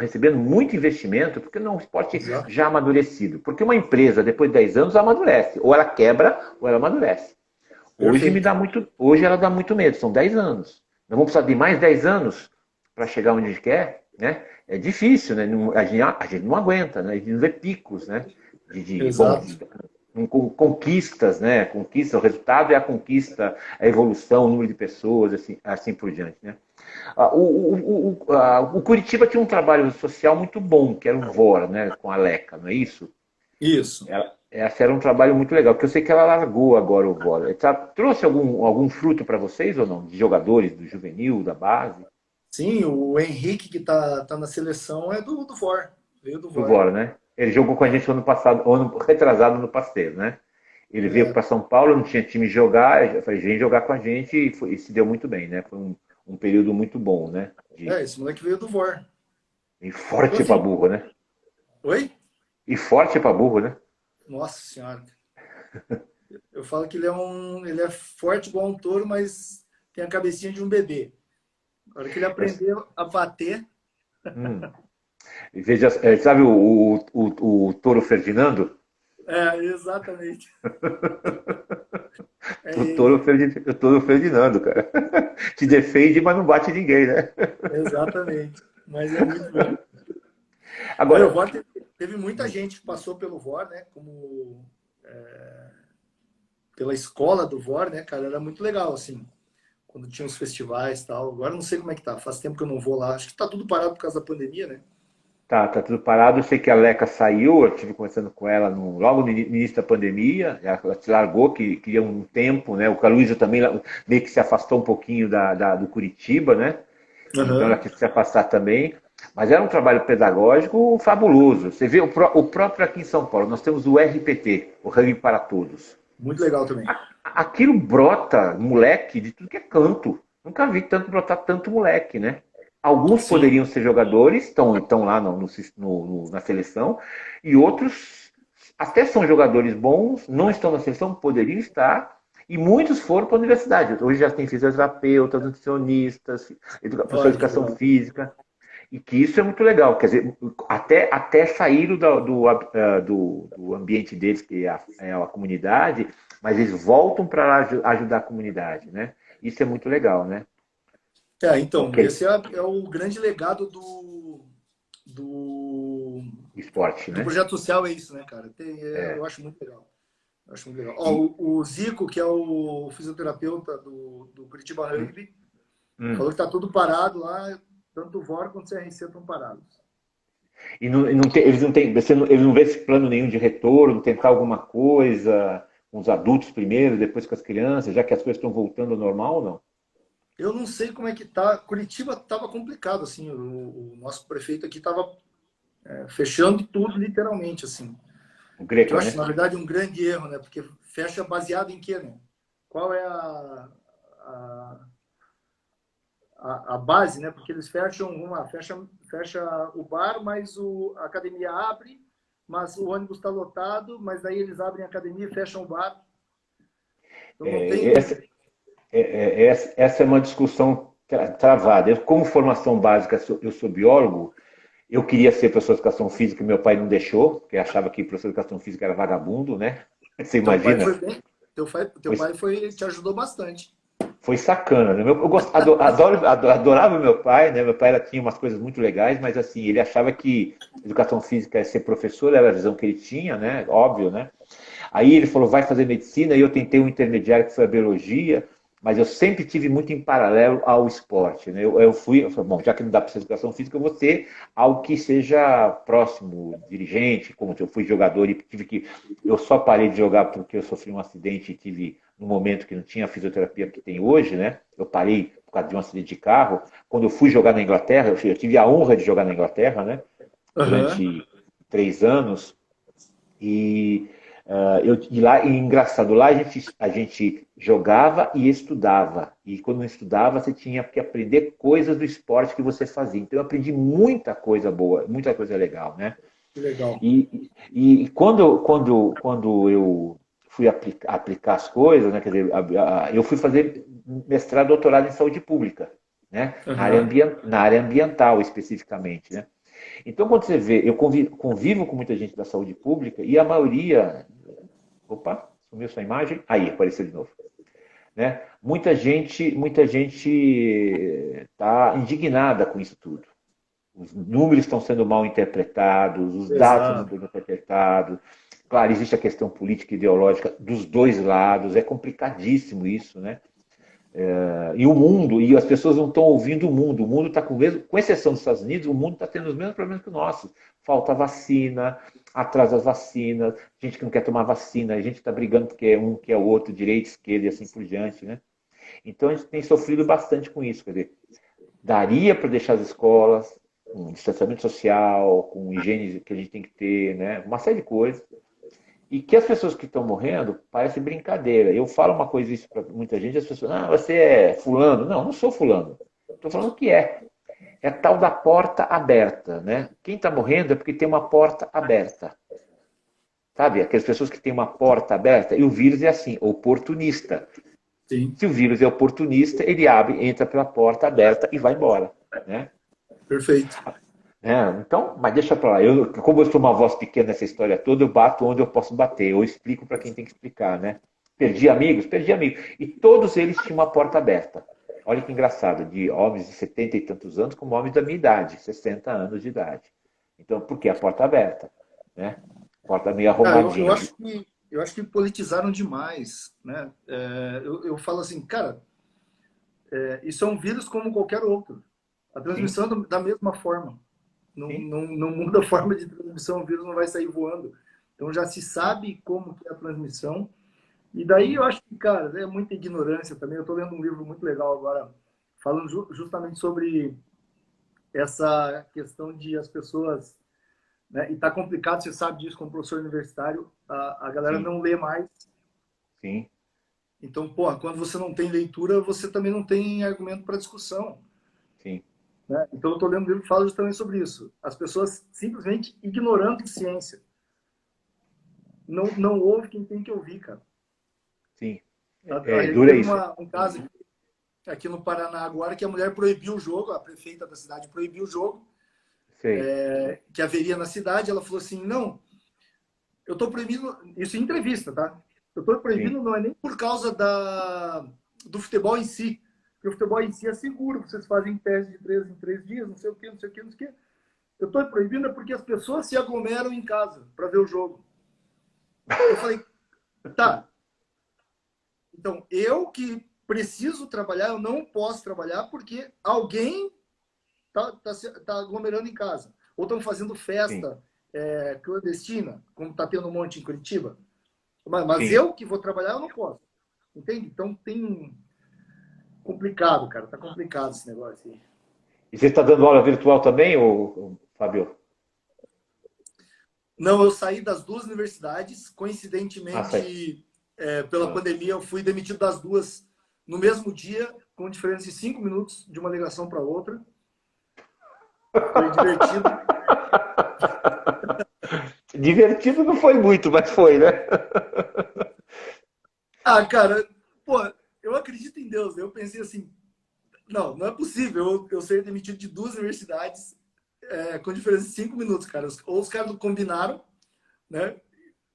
Speaker 1: recebendo muito investimento, porque não é um esporte
Speaker 2: Exato.
Speaker 1: já amadurecido. Porque uma empresa, depois de 10 anos, amadurece. Ou ela quebra, ou ela amadurece.
Speaker 2: Perfeito.
Speaker 1: Hoje ela dá muito medo, são 10 anos. Nós vamos precisar de mais 10 anos para chegar onde a gente quer, né? É difícil, né? A gente não aguenta, né? A gente não vê picos, né? Bom,
Speaker 2: Exato.
Speaker 1: conquistas, né? Conquista, o resultado é a conquista, a evolução, o número de pessoas, assim por diante, né? O Curitiba tinha um trabalho social muito bom, que era o VOR, né? Com a Leca, não é isso?
Speaker 2: Isso.
Speaker 1: Essa era um trabalho muito legal, porque eu sei que ela largou agora o vôlei. Trouxe algum fruto para vocês ou não? De jogadores do juvenil, da base?
Speaker 2: Sim, o Henrique que tá na seleção é do VOR. Veio do
Speaker 1: Do
Speaker 2: VOR.
Speaker 1: vôlei, né? Ele jogou com a gente ano passado, ano retrasado no Pasteiro, né? Ele veio
Speaker 2: É,
Speaker 1: para São Paulo, não tinha time de jogar, eu falei, vem jogar com a gente e se deu muito bem, né? Foi um período muito bom, né?
Speaker 2: esse moleque veio do VOR.
Speaker 1: E
Speaker 2: Então,
Speaker 1: forte para
Speaker 2: assim,
Speaker 1: burro, né?
Speaker 2: oi?
Speaker 1: E forte para burro, né?
Speaker 2: Nossa senhora. Eu falo que ele é forte igual um touro, mas tem a cabecinha de um bebê. Na hora que ele
Speaker 1: Eu,
Speaker 2: aprendeu a bater,
Speaker 1: hum. Veja, sabe o Toro Ferdinando?
Speaker 2: exatamente. É
Speaker 1: O
Speaker 2: ele.
Speaker 1: Toro Ferdinando, cara. Te defende, mas não bate ninguém, né?
Speaker 2: Exatamente. Mas é muito bom. Não, o
Speaker 1: Agora,
Speaker 2: VOR teve muita gente que passou pelo VOR, né? Como pela escola do VOR, né, cara? Era muito legal, assim. Quando tinha os festivais e tal. Agora não sei como é que tá. Faz tempo que eu não vou lá. Acho que tá tudo parado por causa da pandemia, né?
Speaker 1: tá tudo parado. Eu sei que a Leca saiu, eu estive conversando com ela logo no início da pandemia. Ela se largou, que queria um tempo, né? O Caluísa também meio que se afastou um pouquinho do Curitiba, né? Então ela
Speaker 2: Aham.
Speaker 1: quis se afastar também. Mas era um trabalho pedagógico fabuloso. Você vê o próprio aqui em São Paulo, nós temos o RPT, o Rugby para Todos.
Speaker 2: Muito legal também.
Speaker 1: Aquilo brota moleque de tudo que é canto. Nunca vi tanto brotar tanto moleque, né? Alguns
Speaker 2: Sim.
Speaker 1: poderiam ser jogadores, estão lá na seleção, e outros até são jogadores bons, não estão na seleção, poderiam estar, e muitos foram para a universidade. Hoje já tem fisioterapeutas, nutricionistas, professor de
Speaker 2: Olha que
Speaker 1: educação
Speaker 2: legal.
Speaker 1: física, e que isso é muito legal. Quer dizer, até saíram do ambiente deles, que é a comunidade, mas eles voltam para ajudar a comunidade, né? Isso é muito legal, né?
Speaker 2: Então,
Speaker 1: Ok,
Speaker 2: esse é o grande legado do,
Speaker 1: esporte,
Speaker 2: do
Speaker 1: né?
Speaker 2: projeto social, é isso, né, cara? Eu
Speaker 1: É.
Speaker 2: acho muito legal. Eu acho muito legal. Ó,
Speaker 1: E,
Speaker 2: o Zico, que é o fisioterapeuta do Curitiba
Speaker 1: hum,
Speaker 2: Rugby,
Speaker 1: hum.
Speaker 2: falou que tá tudo parado lá, tanto o VOR quanto o CRC estão parados.
Speaker 1: Eles não têm, ele não vê esse plano nenhum de retorno, tentar alguma coisa com os adultos primeiro, depois com as crianças, já que as coisas estão voltando ao normal, não?
Speaker 2: Eu não sei como é que tá. Curitiba estava complicado, assim. O nosso prefeito aqui estava fechando tudo, literalmente, assim.
Speaker 1: O
Speaker 2: Que eu
Speaker 1: Greca,
Speaker 2: acho,
Speaker 1: né?
Speaker 2: na verdade, um grande erro, né? Porque fecha baseado em quê, né? Qual é a, a base, né? Porque eles fecham, vamos lá, fecha o bar, mas a academia abre, mas o ônibus está lotado, mas daí eles abrem a academia e fecham o bar. Então não
Speaker 1: É,
Speaker 2: tem.
Speaker 1: essa é uma discussão travada. Eu, como formação básica, eu sou biólogo, eu queria ser professor de educação física, meu pai não deixou, porque achava que professor de educação física era vagabundo, né? Você
Speaker 2: Teu pai
Speaker 1: imagina?
Speaker 2: foi bem. Teu pai te ajudou bastante.
Speaker 1: foi sacana, né? Adorava meu pai, né? Meu pai tinha umas coisas muito legais, mas assim, ele achava que educação física é ser professor, era a visão que ele tinha, né? Óbvio, né? Aí ele falou, vai fazer medicina, e eu tentei um intermediário que foi a biologia, mas eu sempre tive muito em paralelo ao esporte, né? Eu falei, bom, já que não dá para ser educação física, eu vou ter algo que seja próximo, dirigente, como eu fui jogador e tive que... Eu só parei de jogar porque eu sofri um acidente e tive um momento que não tinha a fisioterapia que tem hoje, né? Eu parei por causa de um acidente de carro. Quando eu fui jogar na Inglaterra, eu tive a honra de jogar na Inglaterra, né?
Speaker 2: Aham.
Speaker 1: Durante 3 anos. E, e lá, e engraçado, lá a gente jogava e estudava. E quando não estudava, você tinha que aprender coisas do esporte que você fazia. Então eu aprendi muita coisa boa, muita coisa legal, né?
Speaker 2: Que legal.
Speaker 1: E quando eu fui aplicar as coisas, né? Quer dizer, eu fui fazer mestrado, doutorado em saúde pública, né?
Speaker 2: Aham.
Speaker 1: Na área ambiental especificamente, né? Então, quando você vê, eu convivo com muita gente da saúde pública e a maioria. Opa, sumiu sua imagem? Aí, apareceu de novo. Né? Muita gente está indignada com isso tudo. Os números estão sendo mal interpretados, os dados não
Speaker 2: Exato.
Speaker 1: estão interpretados. Claro, existe a questão política e ideológica dos dois lados, é complicadíssimo isso, né? E o mundo, e as pessoas não estão ouvindo o mundo está com o mesmo, com exceção dos Estados Unidos, o mundo está tendo os mesmos problemas que o nosso. Falta vacina, atrasa as vacinas, gente que não quer tomar vacina, a gente está brigando porque um quer o outro, direita, esquerda e assim por diante, né? Então a gente tem sofrido bastante com isso, quer dizer, daria para deixar as escolas com distanciamento social, com higiene que a gente tem que ter, né? Uma série de coisas. E que as pessoas que estão morrendo parece brincadeira. Eu falo uma coisa isso para muita gente, as pessoas, ah, você é fulano. Não, não sou fulano. Estou falando que é. É a tal da porta aberta, né? Quem está morrendo é porque tem uma porta aberta. Sabe? Aquelas pessoas que têm uma porta aberta. E o vírus é assim, oportunista.
Speaker 2: Sim,
Speaker 1: Se o vírus é oportunista, ele abre, entra pela porta aberta e vai embora, né?
Speaker 2: perfeito.
Speaker 1: Então, mas deixa pra lá. Como eu sou uma voz pequena nessa história toda, eu bato onde eu posso bater. Eu explico para quem tem que explicar, né? Perdi amigos? Perdi amigos. E todos eles tinham uma porta aberta. Olha que engraçado, de homens de 70 e tantos anos, como homens da minha idade, 60 anos de idade. Então, por que a porta aberta? Né? Porta meio
Speaker 2: Ah, eu
Speaker 1: arrombadinha.
Speaker 2: acho que politizaram demais, né? Eu falo assim, cara, isso é um vírus como qualquer outro. A
Speaker 1: Sim,
Speaker 2: transmissão é da mesma forma. Não,
Speaker 1: sim,
Speaker 2: não, não muda a forma de transmissão, o vírus não vai sair voando. Então já se
Speaker 1: sim,
Speaker 2: sabe como que é a transmissão. E daí eu
Speaker 1: sim,
Speaker 2: acho que, cara, é muita ignorância também. Eu estou lendo um livro muito legal agora, falando justamente sobre essa questão de as pessoas, né? E tá complicado, você sabe disso como professor universitário, a galera
Speaker 1: sim,
Speaker 2: não lê mais.
Speaker 1: sim,
Speaker 2: Então, pô, quando você não tem leitura, você também não tem argumento para discussão.
Speaker 1: sim,
Speaker 2: Né? Então, eu estou lendo um livro que fala justamente sobre isso. As pessoas simplesmente ignorando ciência. Não ouve quem tem que ouvir, cara.
Speaker 1: sim.
Speaker 2: A gente
Speaker 1: Dura
Speaker 2: teve
Speaker 1: isso.
Speaker 2: um caso aqui no Paraná agora que a mulher proibiu o jogo, a prefeita da cidade proibiu o jogo
Speaker 1: Sei.
Speaker 2: que haveria na cidade. Ela falou assim: não, eu estou proibindo, isso em entrevista, tá? Eu estou
Speaker 1: Sim,
Speaker 2: proibindo não é nem por causa do futebol em si, porque o futebol em si é seguro, vocês fazem teste de 3 em 3 dias, não sei o que, não sei o que, não sei o que. Eu estou proibindo é porque as pessoas se aglomeram em casa para ver o jogo. Eu falei, tá, então eu que preciso trabalhar, eu não posso trabalhar porque alguém tá aglomerando em casa. Ou estão fazendo
Speaker 1: sim,
Speaker 2: festa clandestina, como está tendo um monte em Curitiba. Mas
Speaker 1: sim.
Speaker 2: eu que vou trabalhar, eu não posso. Entende? Então tem complicado, cara. Tá complicado esse negócio aí.
Speaker 1: E você está dando aula virtual também, Fábio?
Speaker 2: Não, eu saí das duas universidades.
Speaker 1: Ah, sai.
Speaker 2: Coincidentemente, pela
Speaker 1: Ah.
Speaker 2: pandemia, eu fui demitido das duas no mesmo dia, com diferença de 5 minutos de uma ligação para outra. Foi divertido.
Speaker 1: Divertido não foi muito, mas foi, né?
Speaker 2: Ah, cara, pô, eu acredito em Deus. Eu pensei assim, não é possível eu ser demitido de duas universidades com diferença de 5 minutos, cara. Ou os caras não combinaram, né?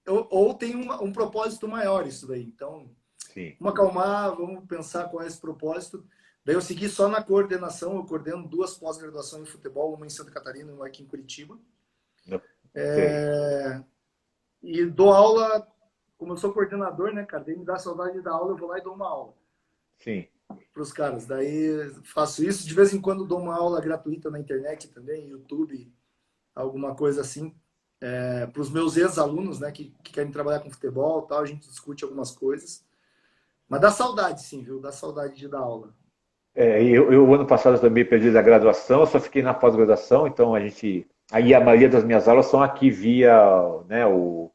Speaker 2: Ou tem um propósito maior isso daí. Então,
Speaker 1: Sim.
Speaker 2: Vamos acalmar, vamos pensar qual é esse propósito. Daí eu segui só na coordenação, eu coordeno 2 pós-graduações em futebol, uma em Santa Catarina e uma aqui em Curitiba.
Speaker 1: Não. Sei.
Speaker 2: É, e dou aula, como eu sou coordenador, né, cara? Daí me dá saudade de dar aula, eu vou lá e dou uma aula
Speaker 1: Sim.
Speaker 2: para os caras. Daí faço isso, de vez em quando dou uma aula gratuita na internet também, YouTube, alguma coisa assim, para os meus ex-alunos, né, que querem trabalhar com futebol, tal, a gente discute algumas coisas. Mas dá saudade, sim, viu? Dá saudade de dar aula.
Speaker 1: Eu, ano passado também perdi da graduação, eu só fiquei na pós-graduação, então a gente. Aí a maioria das minhas aulas são aqui via, né, o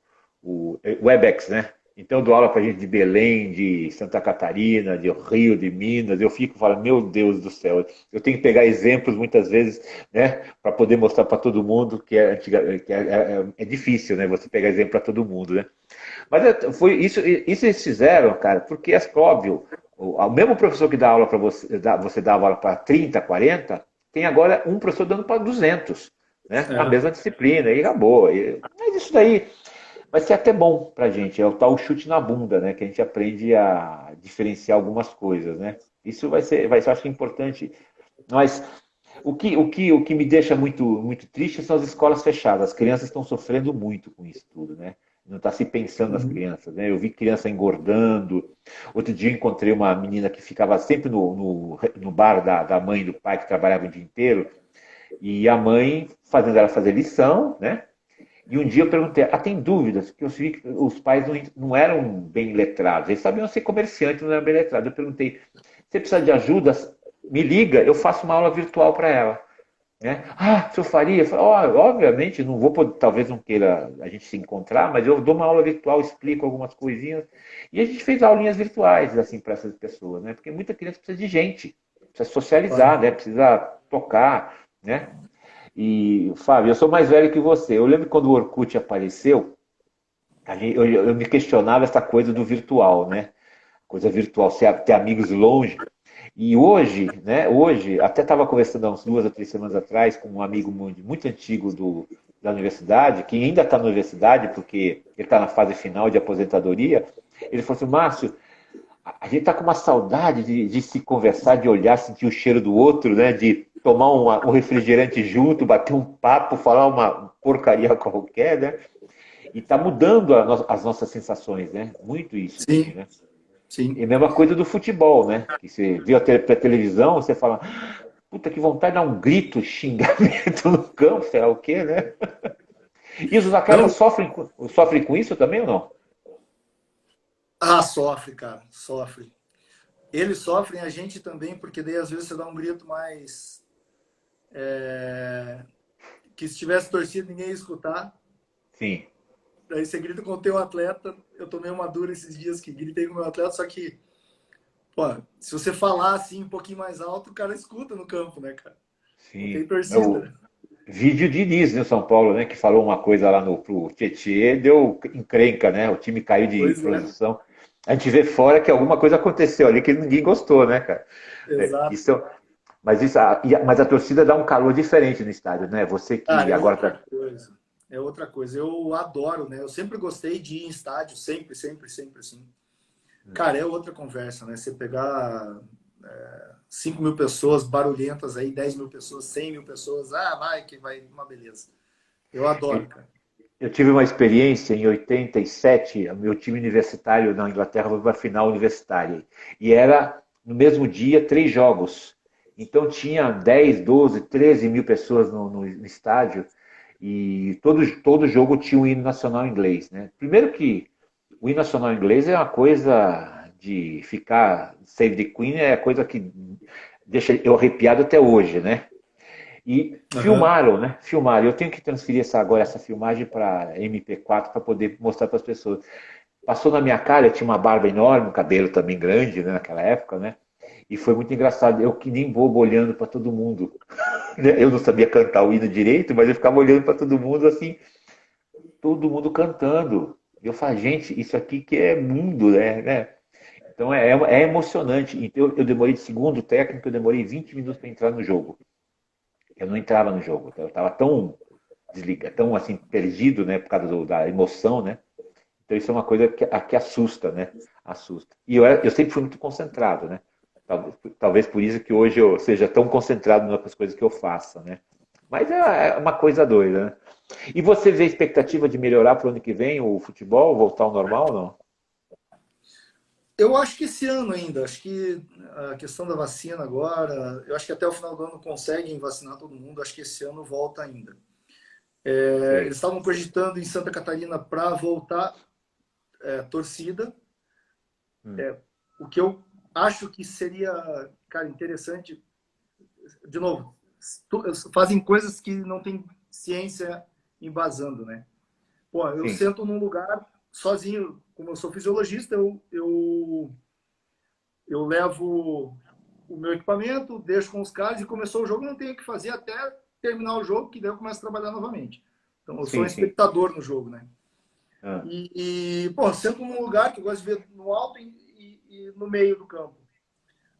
Speaker 1: Webex, né? Então eu dou aula para gente de Belém, de Santa Catarina, de Rio, de Minas. Eu fico falando, meu Deus do céu, eu tenho que pegar exemplos muitas vezes, né, para poder mostrar para todo mundo que é difícil, né? Você pegar exemplo para todo mundo, né? Mas foi isso eles fizeram, cara, porque é óbvio, o mesmo professor que dá aula para você, você dava aula para 30, 40, tem agora um professor dando para 200, né? A
Speaker 2: É,
Speaker 1: mesma disciplina, e acabou. Mas isso daí vai ser até bom para a gente, é o tal chute na bunda, né? Que a gente aprende a diferenciar algumas coisas, né? Isso vai ser, acho que importante. Mas o que me deixa muito triste são as escolas fechadas. As crianças estão sofrendo muito com isso tudo, né? Não está se pensando nas
Speaker 2: uhum.
Speaker 1: crianças, né? Eu vi criança engordando. Outro dia encontrei uma menina que ficava sempre no bar da mãe e do pai, que trabalhava o dia inteiro, e a mãe fazendo ela fazer lição, né? E um dia eu perguntei, tem dúvidas? Porque eu vi que os pais não eram bem letrados, eles sabiam ser comerciantes, não eram bem letrados. Eu perguntei, você precisa de ajuda? Me liga, eu faço uma aula virtual para ela. Né? Se eu faria? Eu falei, obviamente, não vou poder, talvez não queira a gente se encontrar, mas eu dou uma aula virtual, explico algumas coisinhas. E a gente fez aulinhas virtuais assim para essas pessoas, né? Porque muita criança precisa de gente, precisa socializar,
Speaker 2: Claro.
Speaker 1: né? Precisa tocar, né? E, Fábio, eu sou mais velho que você. Eu lembro quando o Orkut apareceu, eu me questionava essa coisa do virtual, né? Coisa virtual, ter amigos longe. E hoje, né, hoje, até estava conversando há uns 2 ou 3 semanas atrás com um amigo muito antigo da universidade, que ainda está na universidade, porque ele está na fase final de aposentadoria. Ele falou assim, Márcio, a gente está com uma saudade de se conversar, de olhar, sentir o cheiro do outro, né, de tomar um refrigerante junto, bater um papo, falar uma porcaria qualquer, né? E está mudando as nossas sensações, né? Muito isso também,
Speaker 2: Sim,
Speaker 1: né? E
Speaker 2: sim.
Speaker 1: a mesma coisa do futebol, né? Que você vê a televisão, você fala, puta que vontade de dar um grito, xingamento no campo, sei lá o quê, né? E os atletas
Speaker 2: Não,
Speaker 1: sofrem com isso também ou não?
Speaker 2: sofre, cara, sofre. Eles sofrem, a gente também, porque daí às vezes você dá um grito mais. Que se tivesse torcido ninguém ia escutar.
Speaker 1: Sim,
Speaker 2: Daí você grita com o teu atleta. Eu tomei uma dura esses dias que gritei com o meu atleta, só que, pô, se você falar assim um pouquinho mais alto, o cara escuta no campo, né, cara? Não
Speaker 1: sim.
Speaker 2: tem
Speaker 1: É o
Speaker 2: torcida.
Speaker 1: vídeo de Diniz no São Paulo, né? Que falou uma coisa lá pro Tietê, deu encrenca, né? O time caiu de
Speaker 2: Pois é,
Speaker 1: produção. A gente vê fora que alguma coisa aconteceu ali que ninguém gostou, né, cara?
Speaker 2: exato.
Speaker 1: Isso, mas a torcida dá um calor diferente no estádio, né? Você que
Speaker 2: Cara, é
Speaker 1: agora
Speaker 2: outra
Speaker 1: tá.
Speaker 2: coisa. É outra coisa. Eu adoro, né? Eu sempre gostei de ir em estádio, sempre, sempre, sempre, assim. Cara, é outra conversa, né? Você pegar 5 mil pessoas barulhentas aí, 10 mil pessoas, 100 mil pessoas, vai que vai, uma beleza. Eu adoro,
Speaker 1: Eu,
Speaker 2: cara.
Speaker 1: eu tive uma experiência em 87, o meu time universitário na Inglaterra foi para a final universitária. E era no mesmo dia 3 jogos. Então tinha 10, 12, 13 mil pessoas no estádio e todo jogo tinha um hino nacional inglês. Né? Primeiro que o hino nacional inglês é uma coisa de ficar Save the Queen, é coisa que deixa eu arrepiado até hoje, né? E
Speaker 2: Aham.
Speaker 1: filmaram, né? Filmaram. Eu tenho que transferir essa filmagem para MP4 para poder mostrar para as pessoas. Passou na minha cara, eu tinha uma barba enorme, um cabelo também grande, né, naquela época, né? E foi muito engraçado. Eu que nem bobo olhando para todo mundo. Eu não sabia cantar o hino direito, mas eu ficava olhando para todo mundo assim, todo mundo cantando. Eu falo, gente, isso aqui que é mundo, né? Então é emocionante. Então eu demorei de segundo técnico, eu demorei 20 minutos para entrar no jogo. Eu não entrava no jogo. Eu estava tão desligado, tão assim perdido, né, por causa da emoção, né? Então isso é uma coisa que assusta, né? Assusta. E eu sempre fui muito concentrado, né? Talvez por isso que hoje eu seja tão concentrado nas coisas que eu faça, né? Mas é uma coisa doida, né? E você vê a expectativa de melhorar para o ano que vem o futebol, voltar ao normal ou não?
Speaker 2: Eu acho que esse ano ainda, acho que a questão da vacina agora, eu acho que até o final do ano conseguem vacinar todo mundo, acho que esse ano volta ainda.
Speaker 1: Sei.
Speaker 2: Eles estavam cogitando em Santa Catarina para voltar torcida,
Speaker 1: Hum.
Speaker 2: o que eu acho que seria, cara, interessante, de novo, fazem coisas que não tem ciência embasando, né? Pô, eu
Speaker 1: Sim,
Speaker 2: sento num lugar sozinho, como eu sou fisiologista, eu levo o meu equipamento, deixo com os caras e começou o jogo, não tenho o que fazer até terminar o jogo, que daí eu começo a trabalhar novamente. Então, eu sou um
Speaker 1: sim, sim.
Speaker 2: espectador no jogo, né?
Speaker 1: Ah,
Speaker 2: Pô, sento num lugar que eu gosto de ver no alto e no meio do campo.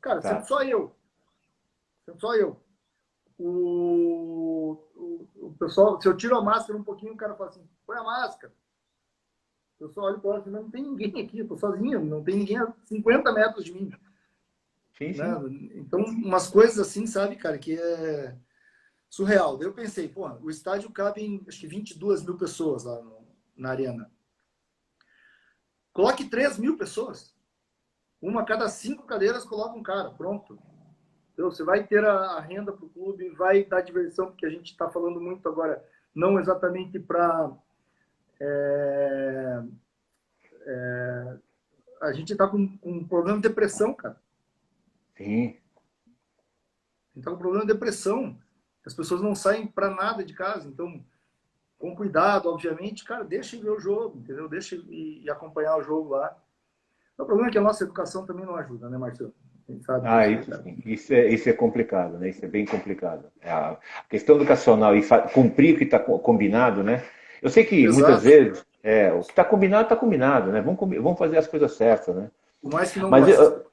Speaker 2: Cara, sento
Speaker 1: tá.
Speaker 2: só eu. Sento só eu. O pessoal, se eu tiro a máscara um pouquinho, o cara fala assim, põe a máscara. Eu só olho para lá, não tem ninguém aqui, eu tô sozinho, não tem ninguém a 50 metros de mim.
Speaker 1: Sim,
Speaker 2: Né?
Speaker 1: sim.
Speaker 2: Então, umas coisas assim, sabe, cara, que é surreal. Daí eu pensei, pô, o estádio cabe em, acho que 22 mil pessoas lá na arena. Coloque 3 mil pessoas. Uma a cada 5 cadeiras coloca um cara, pronto. Então, você vai ter a renda para o clube, vai dar diversão, porque a gente está falando muito agora, não exatamente para... A gente está com um problema de depressão, cara.
Speaker 1: Sim.
Speaker 2: A gente está com um problema de depressão. As pessoas não saem para nada de casa, então com cuidado, obviamente, cara, deixa eu ver o jogo, entendeu? Deixa e acompanhar o jogo lá. O problema é que a nossa educação também não ajuda, né, Marcelo? A gente sabe
Speaker 1: Ah,
Speaker 2: disso, né,
Speaker 1: isso
Speaker 2: cara?
Speaker 1: sim. Isso é complicado, né? Isso é bem complicado. A questão educacional e cumprir o que está combinado, né? Eu sei que muitas
Speaker 2: Exato.
Speaker 1: vezes o que está combinado, né? Vamos fazer as coisas certas, né?
Speaker 2: Por mais que não
Speaker 1: Mas
Speaker 2: goste.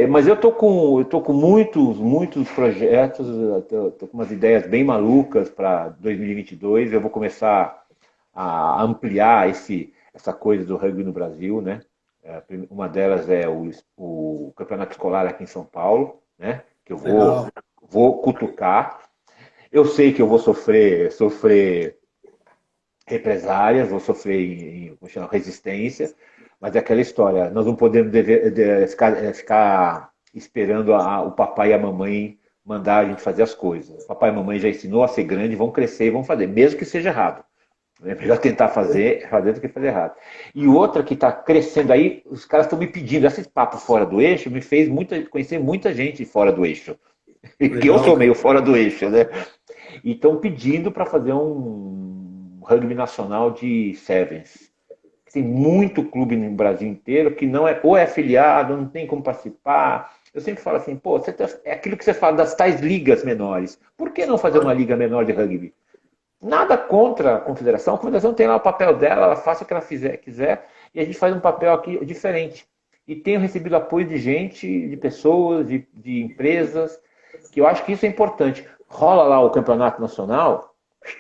Speaker 1: mas eu tô com muitos projetos, eu tô com umas ideias bem malucas para 2022. Eu vou começar a ampliar essa coisa do rugby no Brasil, né? Uma delas é o campeonato escolar aqui em São Paulo, né? Que eu vou,
Speaker 2: Legal.
Speaker 1: vou cutucar. Eu sei que eu vou sofrer represálias, vou sofrer como chama, resistência, mas é aquela história, nós não podemos ficar esperando o papai e a mamãe mandar a gente fazer as coisas. O papai e a mamãe já ensinou a ser grande, vão crescer e vão fazer, mesmo que seja errado. É melhor tentar fazer do que fazer errado. E outra que está crescendo aí, os caras estão me pedindo, esse papo fora do eixo me fez conhecer muita gente fora do eixo. Que eu
Speaker 2: Legal,
Speaker 1: sou
Speaker 2: cara.
Speaker 1: meio fora do eixo, né? E estão pedindo para fazer um rugby nacional de sevens. Tem muito clube no Brasil inteiro que não é ou é afiliado, não tem como participar. Eu sempre falo assim, pô, é aquilo que você fala das tais ligas menores. Por que não fazer uma
Speaker 2: Claro.
Speaker 1: liga menor de rugby? Nada contra a confederação tem lá o papel dela, ela faz o que ela quiser, e a gente faz um papel aqui diferente. E tenho recebido apoio de gente, de pessoas, de empresas, que eu acho que isso é importante. Rola lá o campeonato nacional,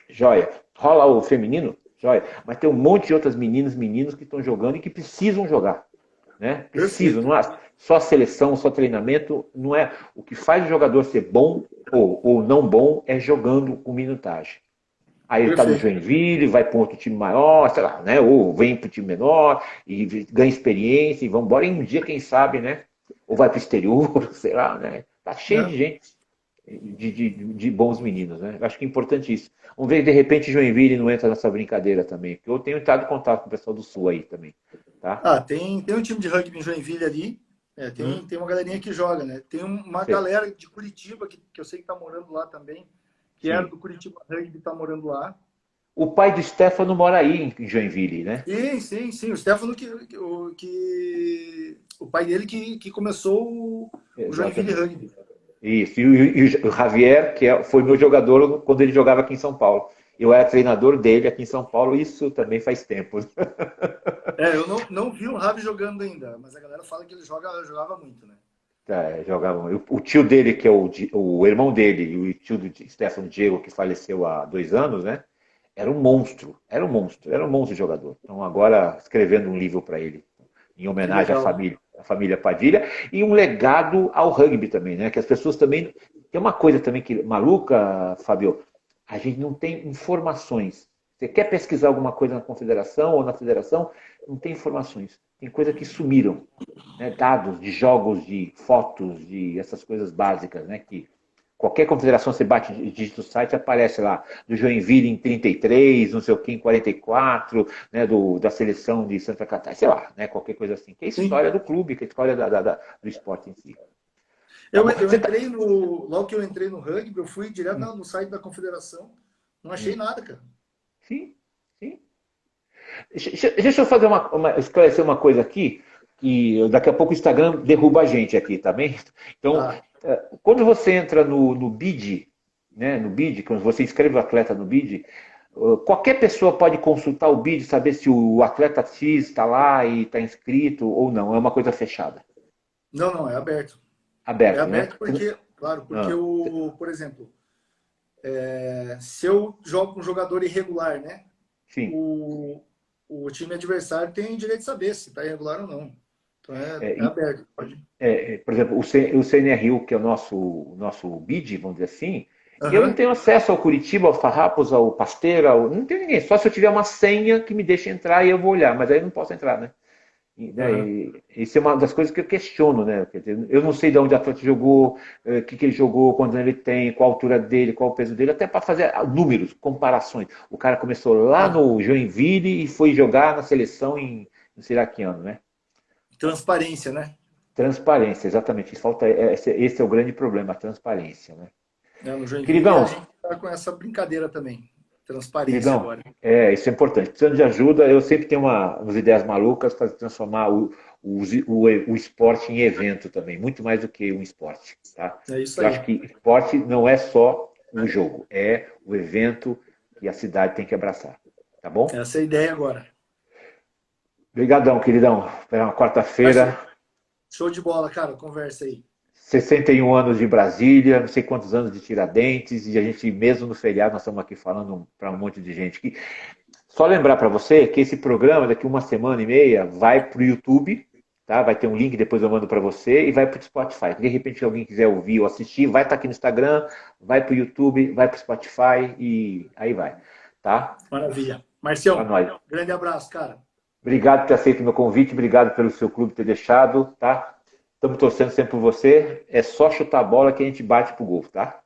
Speaker 1: joia. Rola o feminino, joia. Mas tem um monte de outras meninos que estão jogando e que precisam jogar. Né? Precisam,
Speaker 2: Perfeito.
Speaker 1: não é só seleção, só treinamento, não é. O que faz o jogador ser bom ou não bom é jogando com minutagem. Aí ele está no
Speaker 2: Perfeito.
Speaker 1: Joinville, vai para um outro time maior, sei lá, né? Ou vem para o time menor e ganha experiência e vamos embora. E um dia, quem sabe, né? Ou vai para o exterior, sei lá, né? Tá cheio de
Speaker 2: Né?
Speaker 1: gente, de bons meninos, né? Eu acho que é importante isso. Vamos ver se de repente Joinville não entra nessa brincadeira também, porque eu tenho entrado em contato com o pessoal do Sul aí também, tá?
Speaker 2: Ah, tem um time de rugby em Joinville ali.
Speaker 1: Hum,
Speaker 2: Tem uma galerinha que joga, né? Tem uma
Speaker 1: sei.
Speaker 2: galera de Curitiba que eu sei que tá morando lá também, que era
Speaker 1: Sim.
Speaker 2: do Curitiba Rugby, tá morando lá.
Speaker 1: O pai do Stefano mora aí em Joinville, né?
Speaker 2: Sim, sim, sim. O Stefano, o pai dele que começou o Joinville
Speaker 1: Exatamente.
Speaker 2: Rugby.
Speaker 1: Isso, e o Javier, foi meu jogador quando ele jogava aqui em São Paulo. Eu era treinador dele aqui em São Paulo, isso também faz tempo.
Speaker 2: Eu não vi o Ravi jogando ainda, mas a galera fala que ele jogava muito, né?
Speaker 1: Jogava. O tio dele, que é o irmão dele, e o tio do Stefano Diego, que faleceu há 2 anos, né? era um monstro, era um monstro de jogador. Então agora escrevendo um livro para ele, em
Speaker 2: Que
Speaker 1: homenagem
Speaker 2: legal.
Speaker 1: à família Padilha, e um legado ao rugby também, né? Que as pessoas também. Tem uma coisa também que maluca, Fábio, a gente não tem informações. Você quer pesquisar alguma coisa na confederação ou na federação, não tem informações. Tem coisas que sumiram, né? Dados de jogos, de fotos, de essas coisas básicas, né? Que qualquer confederação você bate, digita o site, aparece lá, do Joinville em 33, não sei o que, em 44, né, da seleção de Santa Catarina, sei lá, né, qualquer coisa assim. Que é a
Speaker 2: Sim.
Speaker 1: história do clube, que é a história do esporte em si. Tá
Speaker 2: Eu,
Speaker 1: bom?
Speaker 2: eu
Speaker 1: Você tá...
Speaker 2: entrei no. Logo que eu entrei no rugby, eu fui direto no site da confederação. Não achei nada, cara.
Speaker 1: Sim, sim. Deixa eu fazer esclarecer uma coisa aqui, que daqui a pouco o Instagram derruba a gente aqui, tá bem? Então,
Speaker 2: Tá.
Speaker 1: quando você entra no BID, né, no BID, quando você inscreve o atleta no BID, qualquer pessoa pode consultar o BID, saber se o atleta X está lá e está inscrito ou não. É uma coisa fechada.
Speaker 2: Não, não, é aberto. É
Speaker 1: Aberto, né?
Speaker 2: aberto porque, claro, porque
Speaker 1: Ah,
Speaker 2: por exemplo, se eu jogo com um jogador irregular, né?
Speaker 1: sim.
Speaker 2: O, o time adversário tem direito de saber se está irregular ou não. Então
Speaker 1: É,
Speaker 2: é aberto. Pode.
Speaker 1: por exemplo, o CNRU, que é o nosso BID, vamos dizer assim, eu não
Speaker 2: Aham.
Speaker 1: tenho acesso ao Curitiba, ao Farrapos, ao Pasteira, não tenho ninguém. Só se eu tiver uma senha que me deixe entrar e eu vou olhar, mas aí eu não posso entrar, né?
Speaker 2: Aham.
Speaker 1: Isso é uma das coisas que eu questiono, né? Quer dizer, eu não sei de onde o atleta jogou, o que ele jogou, quantos anos ele tem, qual a altura dele, qual o peso dele, até para fazer números, comparações. O cara começou lá
Speaker 2: Ah,
Speaker 1: no Joinville e foi jogar na seleção em não sei lá que ano, né?
Speaker 2: transparência, né?
Speaker 1: Transparência, exatamente. Falta, esse é o grande problema, a transparência, né?
Speaker 2: No Joinville a
Speaker 1: Queridão,
Speaker 2: gente está com essa brincadeira também. Transparência
Speaker 1: queridão,
Speaker 2: agora.
Speaker 1: isso é importante. Precisando de ajuda, eu sempre tenho umas ideias malucas para transformar o esporte em evento também, muito mais do que um esporte, tá?
Speaker 2: É isso
Speaker 1: Eu acho
Speaker 2: aí.
Speaker 1: que esporte não é só um jogo, é o evento que a cidade tem que abraçar, tá bom?
Speaker 2: Essa é a ideia agora.
Speaker 1: Obrigadão, queridão. Pela uma
Speaker 2: Mas
Speaker 1: quarta-feira,
Speaker 2: show de bola, cara. Conversa aí.
Speaker 1: 61 anos de Brasília, não sei quantos anos de Tiradentes, e a gente, mesmo no feriado, nós estamos aqui falando para um monte de gente aqui. Só lembrar para você que esse programa, daqui uma semana e meia, vai para o YouTube, tá? Vai ter um link, depois eu mando para você, e vai para o Spotify. De repente, se alguém quiser ouvir ou assistir, vai estar aqui no Instagram, vai para o YouTube, vai para o Spotify e aí vai, tá?
Speaker 2: Maravilha.
Speaker 1: Para
Speaker 2: Marcião,
Speaker 1: nós.
Speaker 2: grande abraço, cara.
Speaker 1: Obrigado por ter aceito o meu convite, obrigado pelo seu clube ter deixado, tá? Estamos torcendo sempre por você. É só chutar a bola que a gente bate pro gol, tá?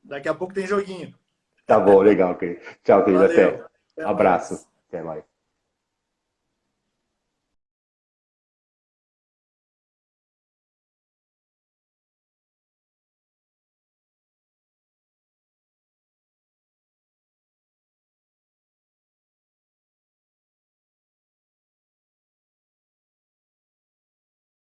Speaker 2: Daqui a pouco tem joguinho.
Speaker 1: Tá bom, legal, querido. Tchau, querido.
Speaker 2: Valeu.
Speaker 1: Até.
Speaker 2: Até
Speaker 1: Abraço.
Speaker 2: mais.
Speaker 1: Até mais.